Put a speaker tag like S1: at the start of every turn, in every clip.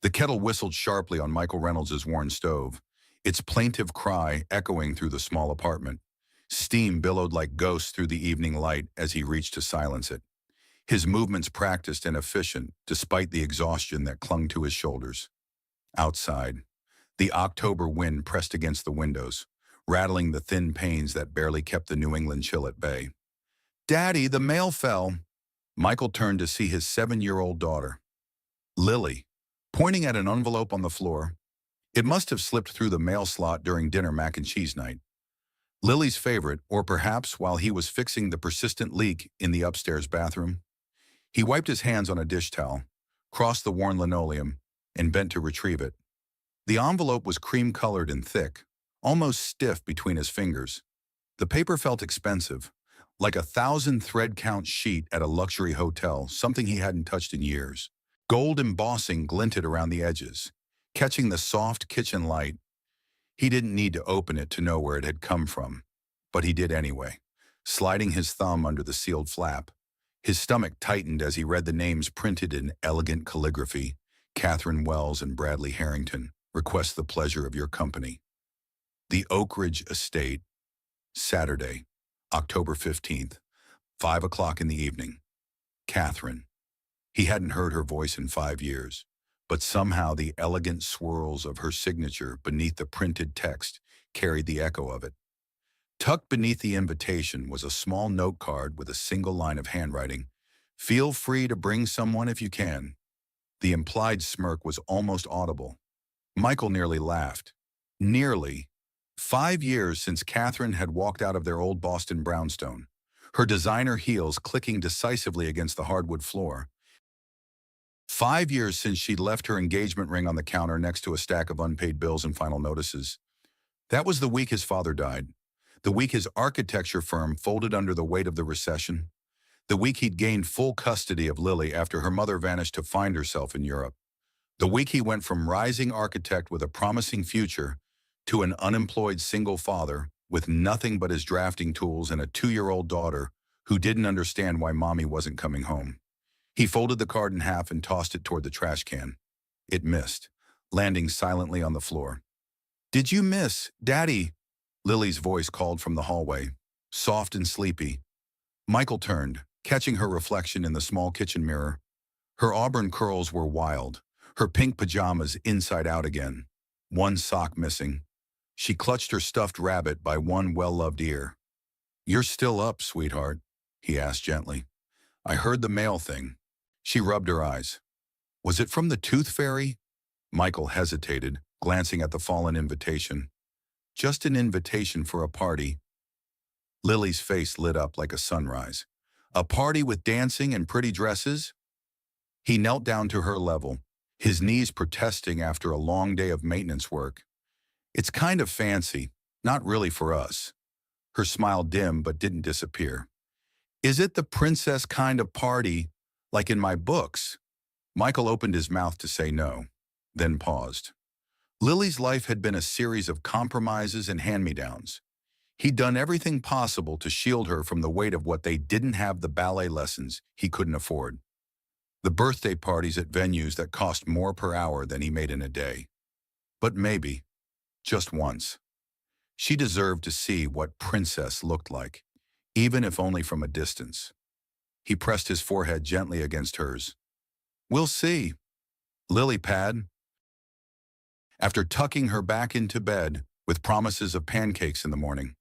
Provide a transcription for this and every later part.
S1: The kettle whistled sharply on Michael Reynolds's worn stove, its plaintive cry echoing through the small apartment. Steam billowed like ghosts through the evening light as he reached to silence it, his movements practiced and efficient despite the exhaustion that clung to his shoulders. Outside, the October wind pressed against the windows, rattling the thin panes that barely kept the New England chill at bay. "Daddy, the mail fell." Michael turned to see his 7-year-old daughter, Lily, pointing at an envelope on the floor. It must have slipped through the mail slot during dinner mac and cheese night. Lily's favorite, or perhaps while he was fixing the persistent leak in the upstairs bathroom. He wiped his hands on a dish towel, crossed the worn linoleum, and bent to retrieve it. The envelope was cream-colored and thick, almost stiff between his fingers. The paper felt expensive, like a 1,000-thread-count sheet at a luxury hotel, something he hadn't touched in years. Gold embossing glinted around the edges, catching the soft kitchen light. He didn't need to open it to know where it had come from, but he did anyway, sliding his thumb under the sealed flap. His stomach tightened as he read the names printed in elegant calligraphy: Catherine Wells and Bradley Harrington, request the pleasure of your company. The Oak Ridge Estate, Saturday, October 15th, 5 o'clock in the evening. Catherine. He hadn't heard her voice in 5 years, but somehow the elegant swirls of her signature beneath the printed text carried the echo of it. Tucked beneath the invitation was a small note card with a single line of handwriting: "Feel free to bring someone if you can." The implied smirk was almost audible. Michael nearly laughed. Nearly. 5 years since Catherine had walked out of their old Boston brownstone, her designer heels clicking decisively against the hardwood floor. 5 years since she'd left her engagement ring on the counter next to a stack of unpaid bills and final notices. That was the week his father died. The week his architecture firm folded under the weight of the recession. The week he'd gained full custody of Lily after her mother vanished to find herself in Europe. The week he went from rising architect with a promising future to an unemployed single father with nothing but his drafting tools and a 2-year-old daughter who didn't understand why mommy wasn't coming home. He folded the card in half and tossed it toward the trash can. It missed, landing silently on the floor. "Did you miss, Daddy?" Lily's voice called from the hallway, soft and sleepy. Michael turned, catching her reflection in the small kitchen mirror. Her auburn curls were wild, her pink pajamas inside out again, one sock missing. She clutched her stuffed rabbit by one well-loved ear. "You're still up, sweetheart?" he asked gently. "I heard the mail thing." She rubbed her eyes. "Was it from the Tooth Fairy?" Michael hesitated, glancing at the fallen invitation. "Just an invitation for a party." Lily's face lit up like a sunrise. "A party with dancing and pretty dresses?" He knelt down to her level, his knees protesting after a long day of maintenance work. "It's kind of fancy, not really for us." Her smile dimmed but didn't disappear. "Is it the princess kind of party, like in my books?" Michael opened his mouth to say no, then paused. Lily's life had been a series of compromises and hand-me-downs. He'd done everything possible to shield her from the weight of what they didn't have: the ballet lessons he couldn't afford, the birthday parties at venues that cost more per hour than he made in a day. But maybe, just once, she deserved to see what princess looked like, even if only from a distance. He pressed his forehead gently against hers. "We'll see." Lily pad. After tucking her back into bed with promises of pancakes in the morning,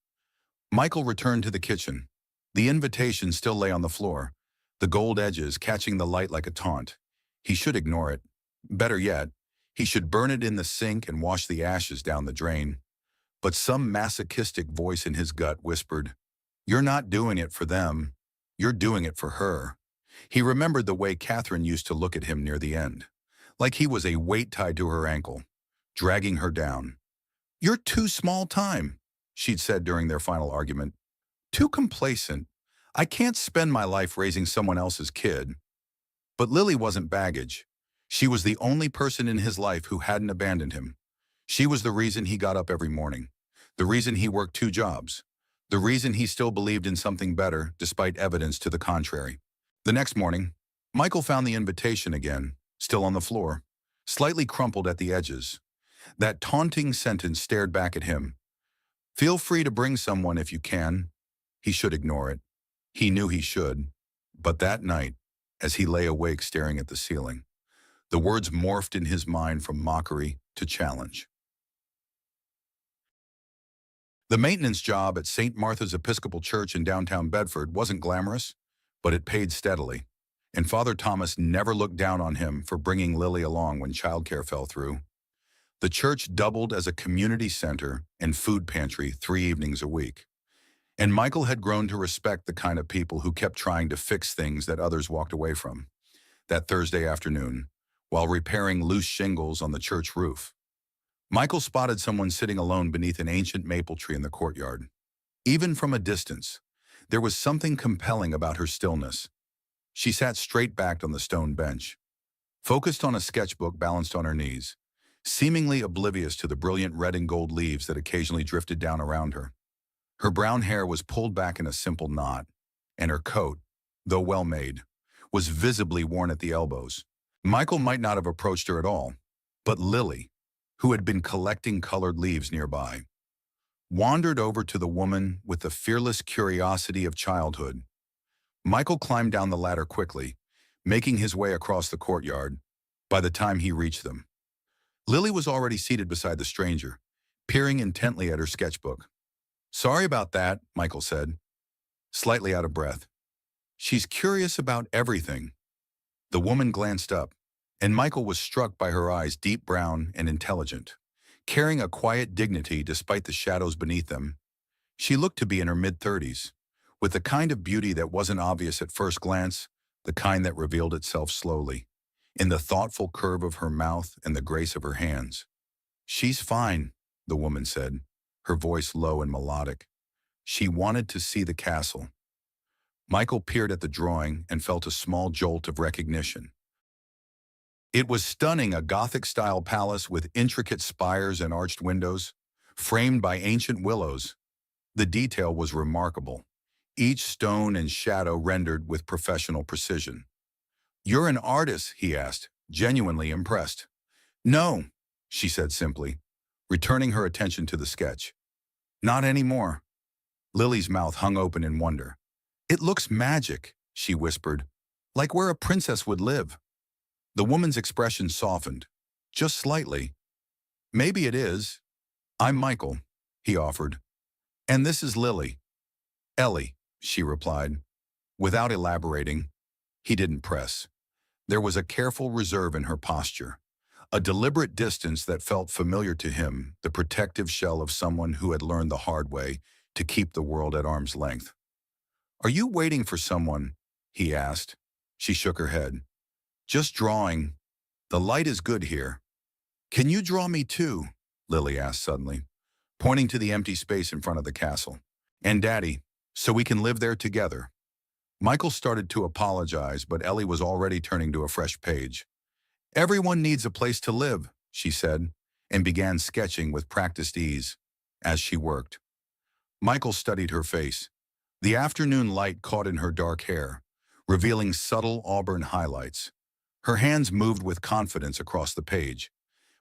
S1: Michael returned to the kitchen. The invitation still lay on the floor, the gold edges catching the light like a taunt. He should ignore it. Better yet, he should burn it in the sink and wash the ashes down the drain. But some masochistic voice in his gut whispered, "You're not doing it for them. You're doing it for her." He remembered the way Catherine used to look at him near the end, like he was a weight tied to her ankle, dragging her down. "You're too small time," she'd said during their final argument. "Too complacent. I can't spend my life raising someone else's kid." But Lily wasn't baggage. She was the only person in his life who hadn't abandoned him. She was the reason he got up every morning, the reason he worked 2 jobs, the reason he still believed in something better despite evidence to the contrary. The next morning, Michael found the invitation again, still on the floor, slightly crumpled at the edges. That taunting sentence stared back at him. Feel free to bring someone if you can. He should ignore it. He knew he should. But that night, as he lay awake staring at the ceiling, the words morphed in his mind from mockery to challenge. The maintenance job at St. Martha's Episcopal Church in downtown Bedford wasn't glamorous, but it paid steadily. And Father Thomas never looked down on him for bringing Lily along when childcare fell through. The church doubled as a community center and food pantry 3 evenings a week. And Michael had grown to respect the kind of people who kept trying to fix things that others walked away from. That Thursday afternoon, while repairing loose shingles on the church roof, Michael spotted someone sitting alone beneath an ancient maple tree in the courtyard. Even from a distance, there was something compelling about her stillness. She sat straight-backed on the stone bench, focused on a sketchbook balanced on her knees, seemingly oblivious to the brilliant red and gold leaves that occasionally drifted down around her. Her brown hair was pulled back in a simple knot, and her coat, though well-made, was visibly worn at the elbows. Michael might not have approached her at all, but Lily, who had been collecting colored leaves nearby, wandered over to the woman with the fearless curiosity of childhood. Michael climbed down the ladder quickly, making his way across the courtyard. By the time he reached them, Lily was already seated beside the stranger, peering intently at her sketchbook. "Sorry about that," Michael said, slightly out of breath. "She's curious about everything." The woman glanced up, and Michael was struck by her eyes, deep brown and intelligent, carrying a quiet dignity despite the shadows beneath them. She looked to be in her mid-30s, with the kind of beauty that wasn't obvious at first glance, the kind that revealed itself slowly, in the thoughtful curve of her mouth and the grace of her hands. "She's fine," the woman said, her voice low and melodic. "She wanted to see the castle." Michael peered at the drawing and felt a small jolt of recognition. It was stunning, a Gothic-style palace with intricate spires and arched windows, framed by ancient willows. The detail was remarkable, each stone and shadow rendered with professional precision. "You're an artist?" he asked, genuinely impressed. "No," she said simply, returning her attention to the sketch. "Not anymore." Lily's mouth hung open in wonder. "It looks magic," she whispered, "like where a princess would live." The woman's expression softened, just slightly. "Maybe it is. I'm Michael," he offered. "And this is Lily." "Ellie," she replied. Without elaborating, he didn't press. There was a careful reserve in her posture, a deliberate distance that felt familiar to him, the protective shell of someone who had learned the hard way to keep the world at arm's length. "Are you waiting for someone?" he asked. She shook her head. "Just drawing. The light is good here." "Can you draw me too?" Lily asked suddenly, pointing to the empty space in front of the castle. "And Daddy, so we can live there together." Michael started to apologize, but Ellie was already turning to a fresh page. "Everyone needs a place to live," she said, and began sketching with practiced ease. As she worked, Michael studied her face. The afternoon light caught in her dark hair, revealing subtle auburn highlights. Her hands moved with confidence across the page,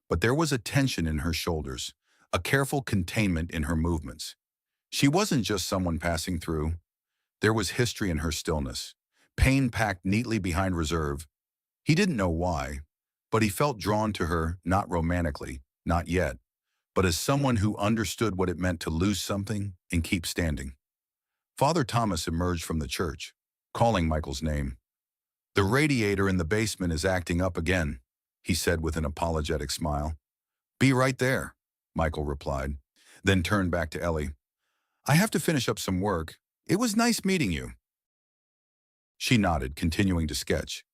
S1: but there was a tension in her shoulders, a careful containment in her movements. She wasn't just someone passing through. There was history in her stillness, pain packed neatly behind reserve. He didn't know why, but he felt drawn to her, not romantically, not yet, but as someone who understood what it meant to lose something and keep standing. Father Thomas emerged from the church, calling Michael's name. "The radiator in the basement is acting up again," he said with an apologetic smile. "Be right there," Michael replied, then turned back to Ellie. "I have to finish up some work. It was nice meeting you." She nodded, continuing to sketch.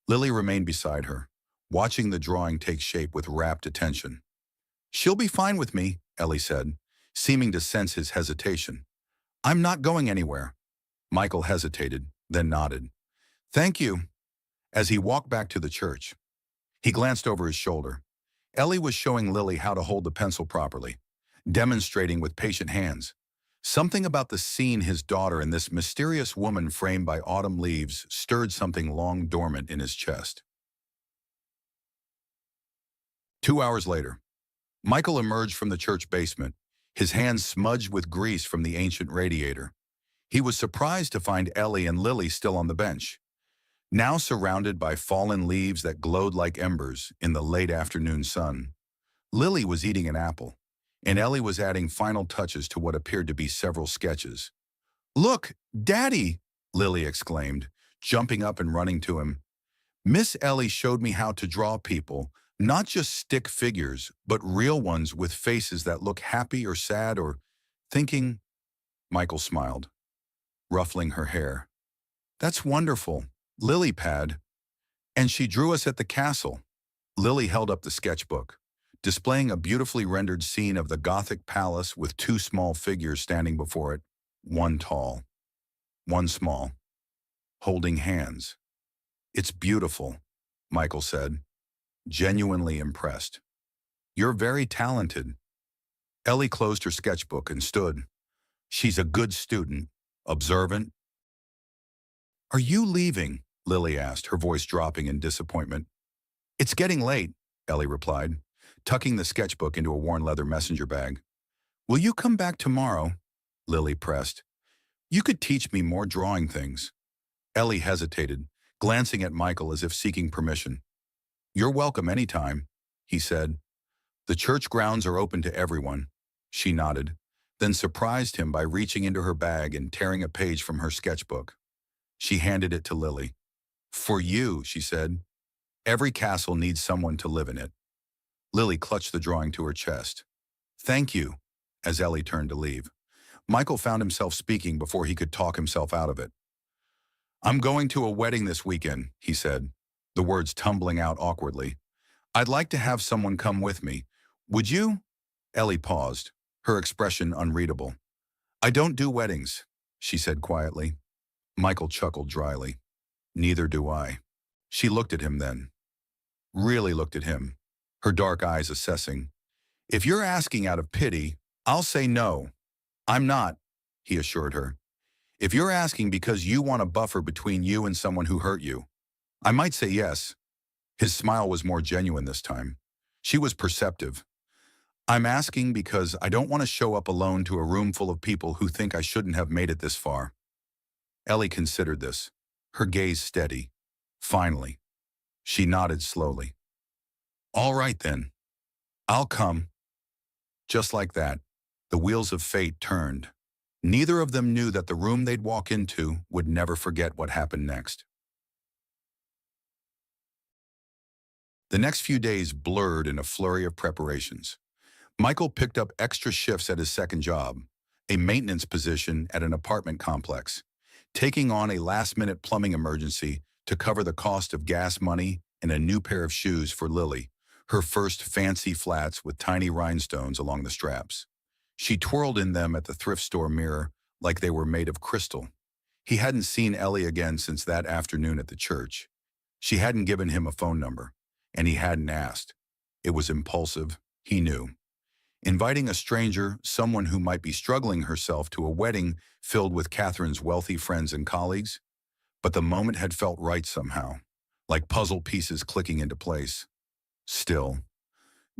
S1: Lily remained beside her, watching the drawing take shape with rapt attention. "She'll be fine with me," Ellie said, seeming to sense his hesitation. "I'm not going anywhere." Michael hesitated, then nodded. "Thank you." As he walked back to the church, he glanced over his shoulder. Ellie was showing Lily how to hold the pencil properly, demonstrating with patient hands. Something about the scene, his daughter and this mysterious woman framed by autumn leaves, stirred something long dormant in his chest. 2 hours later, Michael emerged from the church basement, his hands smudged with grease from the ancient radiator. He was surprised to find Ellie and Lily still on the bench, now surrounded by fallen leaves that glowed like embers in the late afternoon sun. Lily was eating an apple, and Ellie was adding final touches to what appeared to be several sketches. "Look, Daddy!" Lily exclaimed, jumping up and running to him. "Miss Ellie showed me how to draw people, not just stick figures, but real ones with faces that look happy or sad or thinking." Michael smiled, ruffling her hair. "That's wonderful. Lily pad." "And she drew us at the castle." Lily held up the sketchbook, displaying a beautifully rendered scene of the Gothic palace with two small figures standing before it, one tall, one small, holding hands. "It's beautiful," Michael said, genuinely impressed. "You're very talented." Ellie closed her sketchbook and stood. "She's a good student, observant." "Are you leaving?" Lily asked, her voice dropping in disappointment. "It's getting late," Ellie replied, tucking the sketchbook into a worn leather messenger bag. "Will you come back tomorrow?" Lily pressed. "You could teach me more drawing things." Ellie hesitated, glancing at Michael as if seeking permission. "You're welcome anytime," he said. "The church grounds are open to everyone." She nodded, then surprised him by reaching into her bag and tearing a page from her sketchbook. She handed it to Lily. "For you," she said. "Every castle needs someone to live in it." Lily clutched the drawing to her chest. "Thank you," as Ellie turned to leave. Michael found himself speaking before he could talk himself out of it. "I'm going to a wedding this weekend," he said, the words tumbling out awkwardly. "I'd like to have someone come with me. Would you?" Ellie paused, her expression unreadable. "I don't do weddings," she said quietly. Michael chuckled dryly. "Neither do I." She looked at him then. Really looked at him, her dark eyes assessing. "If you're asking out of pity, I'll say no. I'm not," he assured her. "If you're asking because you want a buffer between you and someone who hurt you, I might say yes." His smile was more genuine this time. She was perceptive. "I'm asking because I don't want to show up alone to a room full of people who think I shouldn't have made it this far." Ellie considered this, her gaze steady. Finally, she nodded slowly. "All right then. I'll come." Just like that, the wheels of fate turned. Neither of them knew that the room they'd walk into would never forget what happened next. The next few days blurred in a flurry of preparations. Michael picked up extra shifts at his second job, a maintenance position at an apartment complex, taking on a last-minute plumbing emergency to cover the cost of gas money and a new pair of shoes for Lily, her first fancy flats with tiny rhinestones along the straps. She twirled in them at the thrift store mirror like they were made of crystal. He hadn't seen Ellie again since that afternoon at the church. She hadn't given him a phone number, and he hadn't asked. It was impulsive, he knew. Inviting a stranger, someone who might be struggling herself, to a wedding filled with Catherine's wealthy friends and colleagues. But the moment had felt right somehow, like puzzle pieces clicking into place. Still,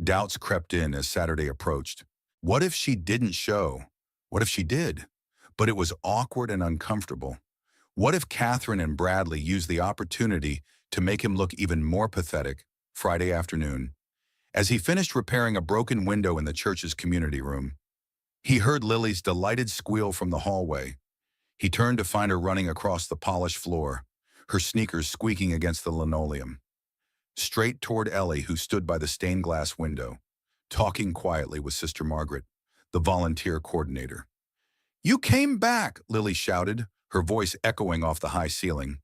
S1: doubts crept in as Saturday approached. What if she didn't show? What if she did? But it was awkward and uncomfortable. What if Catherine and Bradley used the opportunity to make him look even more pathetic? Friday afternoon, as he finished repairing a broken window in the church's community room, he heard Lily's delighted squeal from the hallway. He turned to find her running across the polished floor, her sneakers squeaking against the linoleum, straight toward Ellie, who stood by the stained glass window, talking quietly with Sister Margaret, the volunteer coordinator. "You came back," Lily shouted, her voice echoing off the high ceiling.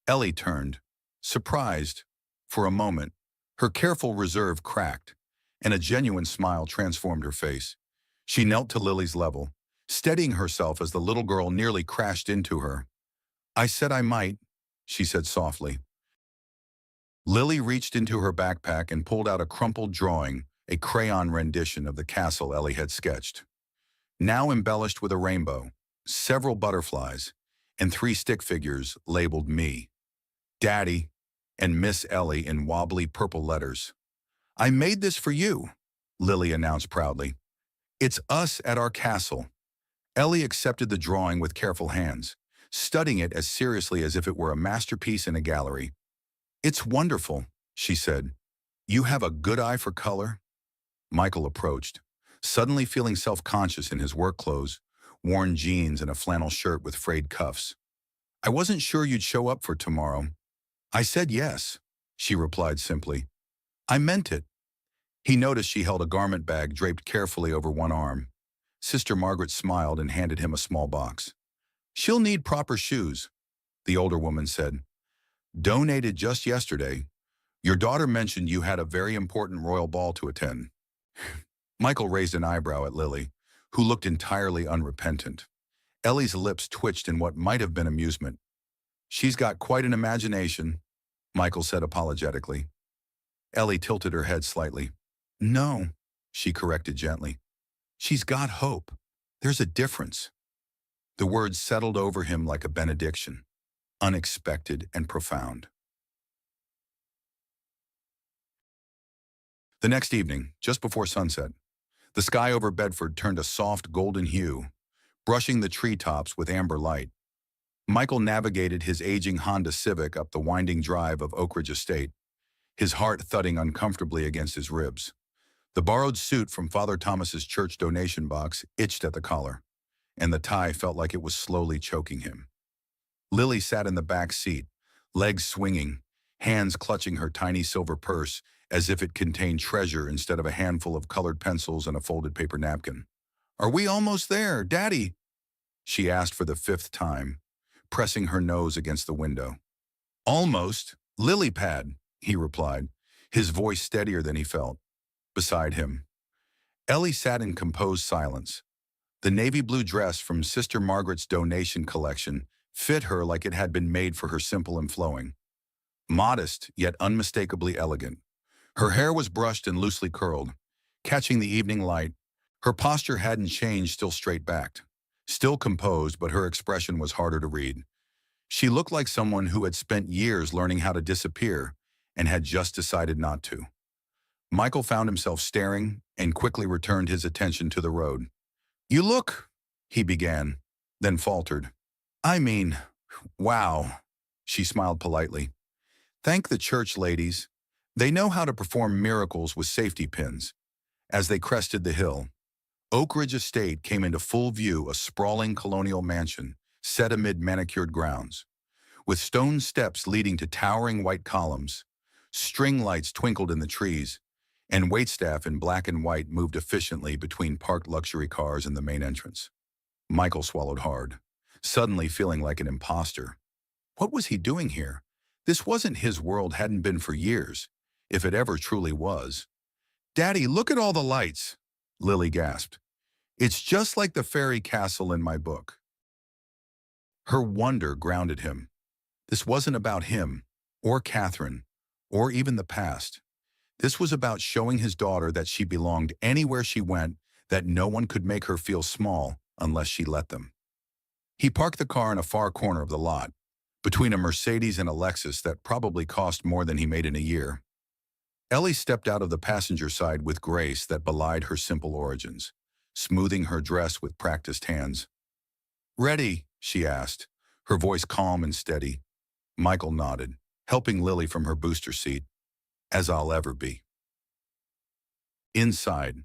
S1: Ellie turned, surprised. For a moment, her careful reserve cracked, and a genuine smile transformed her face. She knelt to Lily's level, steadying herself as the little girl nearly crashed into her. "I said I might," she said softly. Lily reached into her backpack and pulled out a crumpled drawing, a crayon rendition of the castle Ellie had sketched. Now embellished with a rainbow, several butterflies, and 3 stick figures labeled me, Daddy, and Miss Ellie in wobbly purple letters. I made this for you, Lily announced proudly. It's us at our castle. Ellie accepted the drawing with careful hands, studying it as seriously as if it were a masterpiece in a gallery. It's wonderful, she said. You have a good eye for color? Michael approached, suddenly feeling self-conscious in his work clothes, worn jeans and a flannel shirt with frayed cuffs. I wasn't sure you'd show up for tomorrow. I said yes, she replied simply. I meant it. He noticed she held a garment bag draped carefully over one arm. Sister Margaret smiled and handed him a small box. She'll need proper shoes, the older woman said. Donated just yesterday. Your daughter mentioned you had a very important royal ball to attend. Michael raised an eyebrow at Lily, who looked entirely unrepentant. Ellie's lips twitched in what might have been amusement. She's got quite an imagination, Michael said apologetically. Ellie tilted her head slightly. No, she corrected gently. She's got hope. There's a difference. The words settled over him like a benediction, unexpected and profound. The next evening, just before sunset, the sky over Bedford turned a soft golden hue, brushing the treetops with amber light. Michael navigated his aging Honda Civic up the winding drive of Oak Ridge Estate, his heart thudding uncomfortably against his ribs. The borrowed suit from Father Thomas's church donation box itched at the collar, and the tie felt like it was slowly choking him. Lily sat in the back seat, legs swinging, hands clutching her tiny silver purse as if it contained treasure instead of a handful of colored pencils and a folded paper napkin. Are we almost there, Daddy? She asked for the 5th time, pressing her nose against the window. Almost. Lily pad, he replied, his voice steadier than he felt. Beside him, Ellie sat in composed silence. The navy blue dress from Sister Margaret's donation collection fit her like it had been made for her, simple and flowing. Modest, yet unmistakably elegant. Her hair was brushed and loosely curled, catching the evening light. Her posture hadn't changed, still straight-backed. Still composed, but her expression was harder to read. She looked like someone who had spent years learning how to disappear and had just decided not to. Michael found himself staring and quickly returned his attention to the road. You look, he began, then faltered. I mean, wow, she smiled politely. Thank the church ladies. They know how to perform miracles with safety pins. As they crested the hill, Oak Ridge Estate came into full view, a sprawling colonial mansion set amid manicured grounds. With stone steps leading to towering white columns, string lights twinkled in the trees, and waitstaff in black and white moved efficiently between parked luxury cars and the main entrance. Michael swallowed hard, suddenly feeling like an imposter. What was he doing here? This wasn't his world, hadn't been for years, if it ever truly was. Daddy, look at all the lights, Lily gasped. It's just like the fairy castle in my book. Her wonder grounded him. This wasn't about him, or Catherine, or even the past. This was about showing his daughter that she belonged anywhere she went, that no one could make her feel small unless she let them. He parked the car in a far corner of the lot, between a Mercedes and a Lexus that probably cost more than he made in a year. Ellie stepped out of the passenger side with grace that belied her simple origins, smoothing her dress with practiced hands. Ready? She asked, her voice calm and steady. Michael nodded, helping Lily from her booster seat. As I'll ever be. Inside,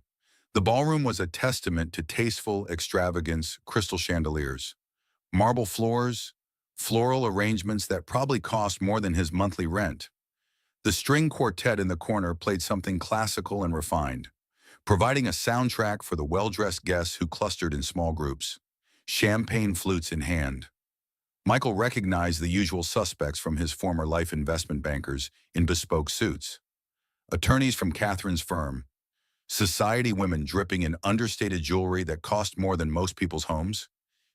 S1: the ballroom was a testament to tasteful extravagance, crystal chandeliers, marble floors, floral arrangements that probably cost more than his monthly rent. The string quartet in the corner played something classical and refined, providing a soundtrack for the well-dressed guests who clustered in small groups, champagne flutes in hand. Michael recognized the usual suspects from his former life, investment bankers in bespoke suits, attorneys from Catherine's firm, society women dripping in understated jewelry that cost more than most people's homes,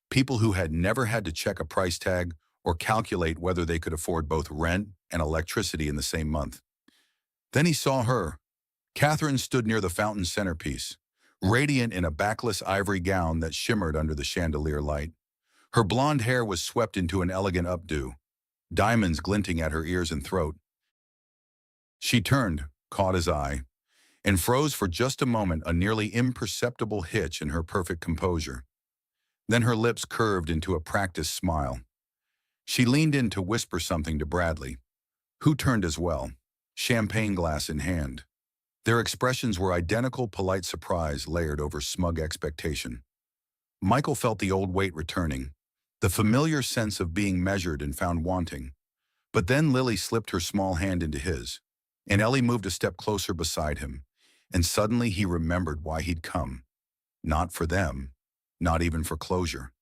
S1: people who had never had to check a price tag or calculate whether they could afford both rent and electricity in the same month. Then he saw her. Catherine stood near the fountain centerpiece, radiant in a backless ivory gown that shimmered under the chandelier light. Her blonde hair was swept into an elegant updo, diamonds glinting at her ears and throat. She turned, caught his eye, and froze for just a moment, a nearly imperceptible hitch in her perfect composure. Then her lips curved into a practiced smile. She leaned in to whisper something to Bradley, who turned as well, champagne glass in hand. Their expressions were identical, polite surprise layered over smug expectation. Michael felt the old weight returning, the familiar sense of being measured and found wanting. But then Lily slipped her small hand into his, and Ellie moved a step closer beside him, and suddenly he remembered why he'd come. Not for them, not even for closure,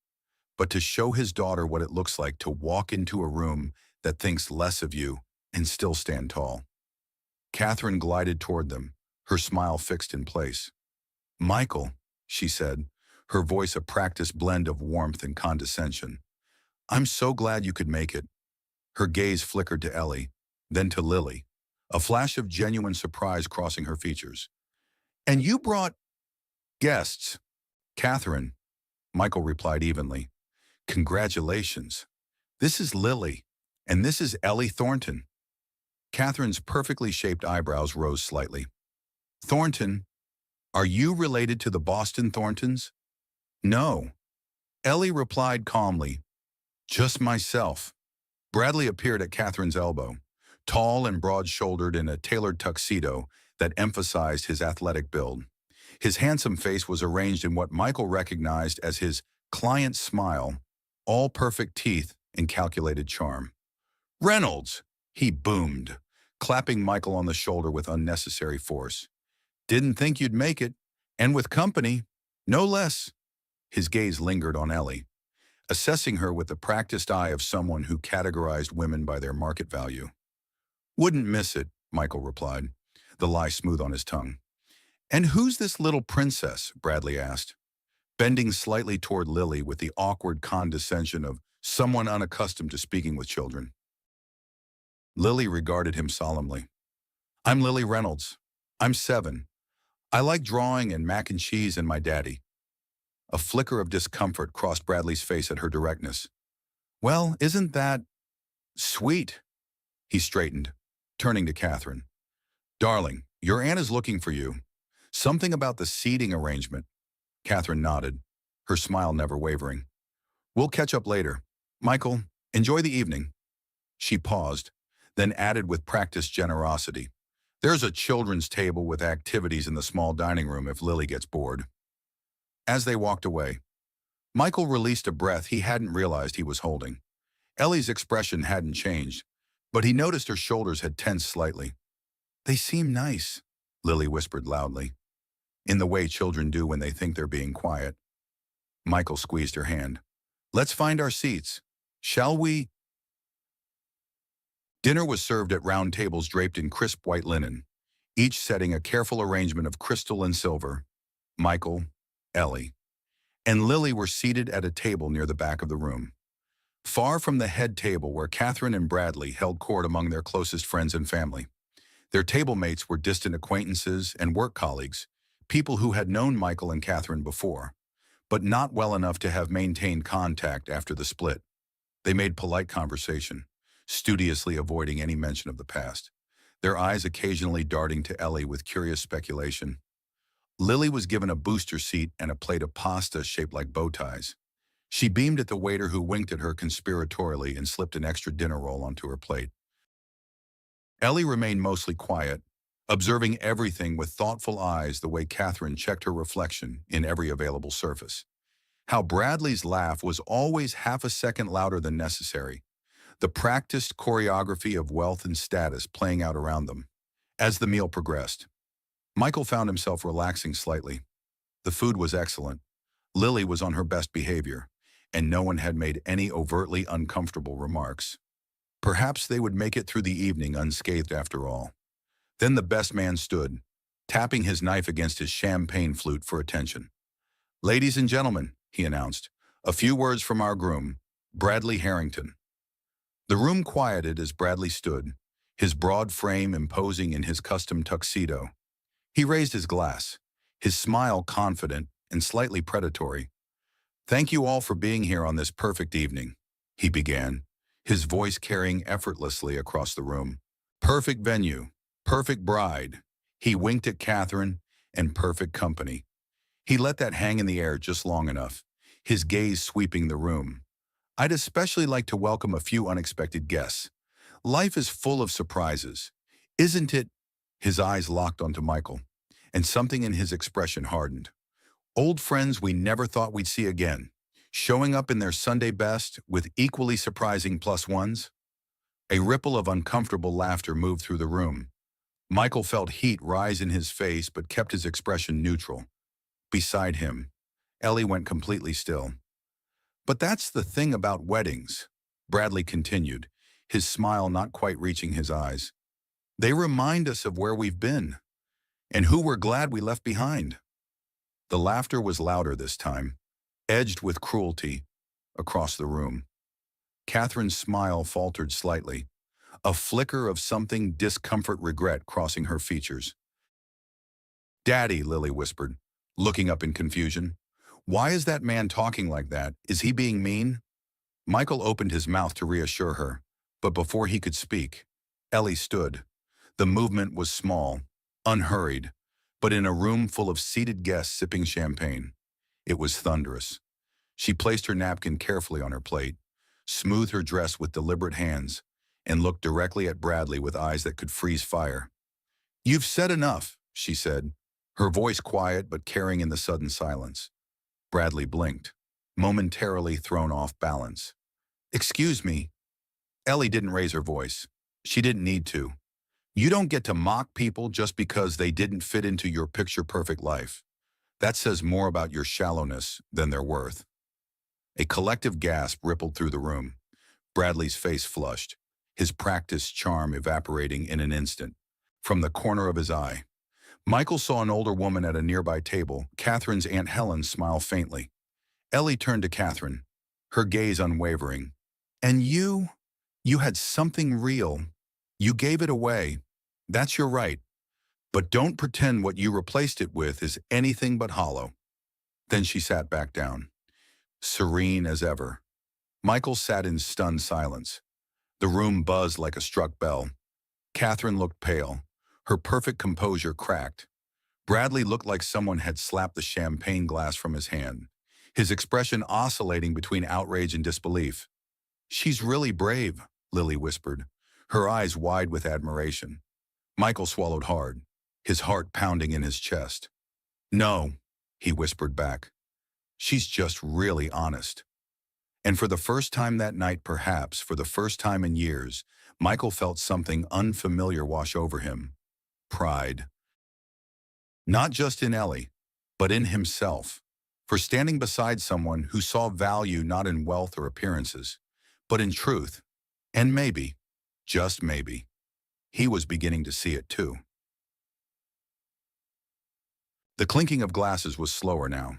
S1: but to show his daughter what it looks like to walk into a room that thinks less of you and still stand tall. Catherine glided toward them, her smile fixed in place. "Michael," she said, her voice a practiced blend of warmth and condescension. "I'm so glad you could make it." Her gaze flickered to Ellie, then to Lily, a flash of genuine surprise crossing her features. "And you brought guests?" "Catherine," Michael replied evenly. "Congratulations. This is Lily, and this is Ellie Thornton." Catherine's perfectly shaped eyebrows rose slightly. "Thornton, are you related to the Boston Thorntons?" "No," Ellie replied calmly. "Just myself." Bradley appeared at Catherine's elbow, tall and broad-shouldered in a tailored tuxedo that emphasized his athletic build. His handsome face was arranged in what Michael recognized as his client's smile, all perfect teeth and calculated charm. "Reynolds!" he boomed, clapping Michael on the shoulder with unnecessary force. "Didn't think you'd make it, and with company, no less." His gaze lingered on Ellie, assessing her with the practiced eye of someone who categorized women by their market value. "Wouldn't miss it," Michael replied, the lie smooth on his tongue. "And who's this little princess?" Bradley asked, bending slightly toward Lily with the awkward condescension of someone unaccustomed to speaking with children. Lily regarded him solemnly. "I'm Lily Reynolds. I'm 7. I like drawing and mac and cheese and my daddy." A flicker of discomfort crossed Bradley's face at her directness. "Well, isn't that sweet?" He straightened, turning to Catherine. "Darling, your aunt is looking for you. Something about the seating arrangement." Catherine nodded, her smile never wavering. "We'll catch up later. Michael, enjoy the evening." She paused, then added with practiced generosity, "There's a children's table with activities in the small dining room if Lily gets bored." As they walked away, Michael released a breath he hadn't realized he was holding. Ellie's expression hadn't changed, but he noticed her shoulders had tensed slightly. "They seem nice," Lily whispered loudly, in the way children do when they think they're being quiet. Michael squeezed her hand. "Let's find our seats. Shall we?" Dinner was served at round tables draped in crisp white linen, each setting a careful arrangement of crystal and silver. Michael, Ellie, and Lily were seated at a table near the back of the room, far from the head table where Catherine and Bradley held court among their closest friends and family. Their table mates were distant acquaintances and work colleagues, people who had known Michael and Catherine before, but not well enough to have maintained contact after the split. They made polite conversation, studiously avoiding any mention of the past, their eyes occasionally darting to Ellie with curious speculation. Lily was given a booster seat and a plate of pasta shaped like bow ties. She beamed at the waiter who winked at her conspiratorially and slipped an extra dinner roll onto her plate. Ellie remained mostly quiet, observing everything with thoughtful eyes the way Catherine checked her reflection in every available surface. How Bradley's laugh was always half a second louder than necessary, the practiced choreography of wealth and status playing out around them. As the meal progressed, Michael found himself relaxing slightly. The food was excellent. Lily was on her best behavior, and no one had made any overtly uncomfortable remarks. Perhaps they would make it through the evening unscathed after all. Then the best man stood, tapping his knife against his champagne flute for attention. "Ladies and gentlemen," he announced, "a few words from our groom, Bradley Harrington." The room quieted as Bradley stood, his broad frame imposing in his custom tuxedo. He raised his glass, his smile confident and slightly predatory. "Thank you all for being here on this perfect evening," he began, his voice carrying effortlessly across the room. "Perfect venue, perfect bride, He winked at Catherine and perfect company. He let that hang in the air just long enough, his gaze sweeping the room. I'd especially like to welcome a few unexpected guests. Life is full of surprises, isn't it? His eyes locked onto Michael, and something in his expression hardened. Old friends we never thought we'd see again, showing up in their Sunday best with equally surprising plus ones. A ripple of uncomfortable laughter moved through the room. Michael felt heat rise in his face but kept his expression neutral. Beside him, Ellie went completely still. But that's the thing about weddings, Bradley continued, his smile not quite reaching his eyes. They remind us of where we've been and who we're glad we left behind. The laughter was louder this time, edged with cruelty, across the room. Catherine's smile faltered slightly, a flicker of something discomfort regret crossing her features. Daddy, Lily whispered, looking up in confusion. Why is that man talking like that? Is he being mean? Michael opened his mouth to reassure her, but before he could speak, Ellie stood. The movement was small, unhurried, but in a room full of seated guests sipping champagne, it was thunderous. She placed her napkin carefully on her plate, smoothed her dress with deliberate hands, and looked directly at Bradley with eyes that could freeze fire. You've said enough, she said, her voice quiet but carrying in the sudden silence. Bradley blinked, momentarily thrown off balance. Excuse me. Ellie didn't raise her voice. She didn't need to. You don't get to mock people just because they didn't fit into your picture-perfect life. That says more about your shallowness than their worth. A collective gasp rippled through the room. Bradley's face flushed, his practiced charm evaporating in an instant. From the corner of his eye, Michael saw an older woman at a nearby table, Catherine's Aunt Helen, smile faintly. Ellie turned to Catherine, her gaze unwavering. And you had something real. You gave it away. That's your right. But don't pretend what you replaced it with is anything but hollow. Then she sat back down, serene as ever. Michael sat in stunned silence. The room buzzed like a struck bell. Catherine looked pale, her perfect composure cracked. Bradley looked like someone had slapped the champagne glass from his hand, his expression oscillating between outrage and disbelief. She's really brave, Lily whispered, her eyes wide with admiration. Michael swallowed hard, his heart pounding in his chest. No, he whispered back. She's just really honest. And for the first time that night, perhaps for the first time in years, Michael felt something unfamiliar wash over him. Pride. Not just in Ellie, but in himself, for standing beside someone who saw value not in wealth or appearances, but in truth. And maybe, just maybe, he was beginning to see it too. The clinking of glasses was slower now,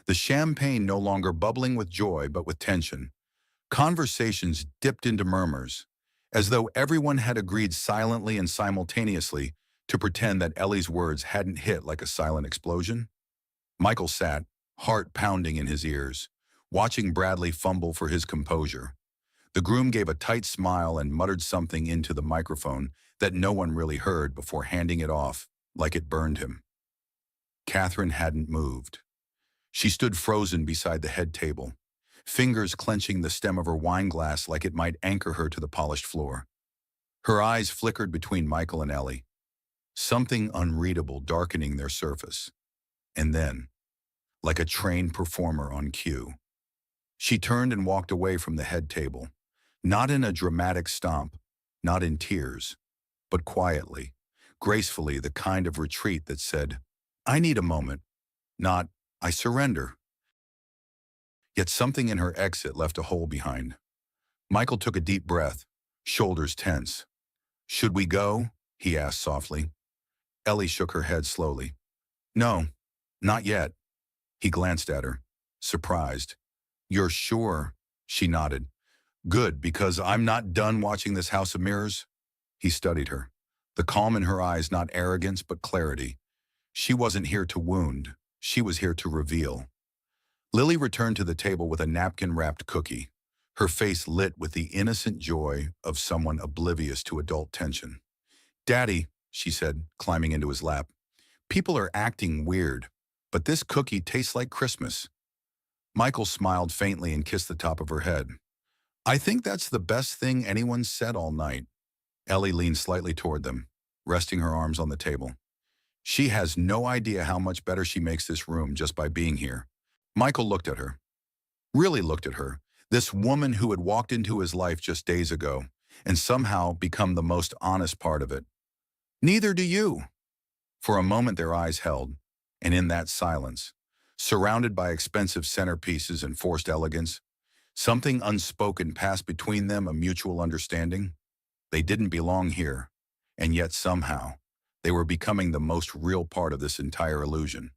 S1: the champagne no longer bubbling with joy but with tension. Conversations dipped into murmurs, as though everyone had agreed silently and simultaneously to pretend that Ellie's words hadn't hit like a silent explosion. Michael sat, heart pounding in his ears, watching Bradley fumble for his composure. The groom gave a tight smile and muttered something into the microphone that no one really heard before handing it off, like it burned him. Catherine hadn't moved. She stood frozen beside the head table, fingers clenching the stem of her wine glass like it might anchor her to the polished floor. Her eyes flickered between Michael and Ellie, something unreadable darkening their surface. And then, like a trained performer on cue, she turned and walked away from the head table, not in a dramatic stomp, not in tears, but quietly, gracefully, the kind of retreat that said, I need a moment, not, I surrender. Yet something in her exit left a hole behind. Michael took a deep breath, shoulders tense. Should we go? He asked softly. Ellie shook her head slowly. No, not yet. He glanced at her, surprised. You're sure? She nodded. Good, because I'm not done watching this house of mirrors. He studied her, the calm in her eyes not arrogance but clarity. She wasn't here to wound, she was here to reveal. Lily returned to the table with a napkin-wrapped cookie, her face lit with the innocent joy of someone oblivious to adult tension. Daddy, she said, climbing into his lap. People are acting weird, but this cookie tastes like Christmas. Michael smiled faintly and kissed the top of her head. I think that's the best thing anyone's said all night. Ellie leaned slightly toward them, resting her arms on the table. She has no idea how much better she makes this room just by being here. Michael looked at her, really looked at her, this woman who had walked into his life just days ago and somehow become the most honest part of it. Neither do you. For a moment their eyes held, and in that silence, surrounded by expensive centerpieces and forced elegance, something unspoken passed between them, a mutual understanding. They didn't belong here, and yet somehow, they were becoming the most real part of this entire illusion.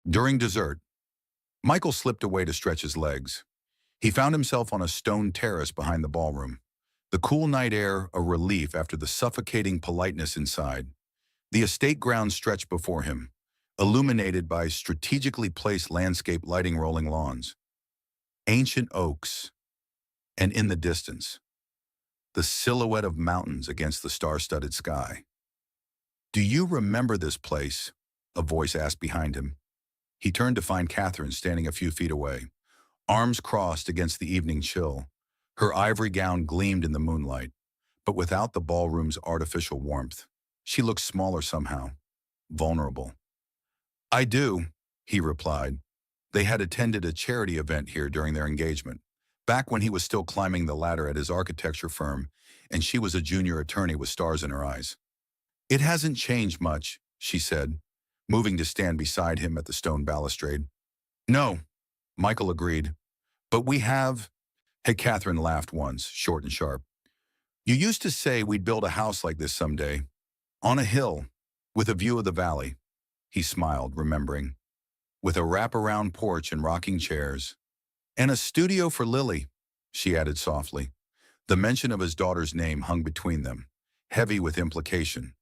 S1: During dessert, Michael slipped away to stretch his legs. He found himself on a stone terrace behind the ballroom. The cool night air a relief after the suffocating politeness inside. The estate grounds stretched before him, illuminated by strategically placed landscape lighting, rolling lawns, ancient oaks, and in the distance, the silhouette of mountains against the star-studded sky. Do you remember this place? A voice asked behind him. He turned to find Catherine standing a few feet away, arms crossed against the evening chill. Her ivory gown gleamed in the moonlight, but without the ballroom's artificial warmth. She looked smaller somehow, vulnerable. I do, he replied. They had attended a charity event here during their engagement, back when he was still climbing the ladder at his architecture firm, and she was a junior attorney with stars in her eyes. It hasn't changed much, she said, moving to stand beside him at the stone balustrade. No, Michael agreed. But we have... Hey, Catherine laughed once, short and sharp. You used to say we'd build a house like this someday, on a hill, with a view of the valley. He smiled, remembering. With a wraparound porch and rocking chairs. And a studio for Lily, she added softly. The mention of his daughter's name hung between them, heavy with implication.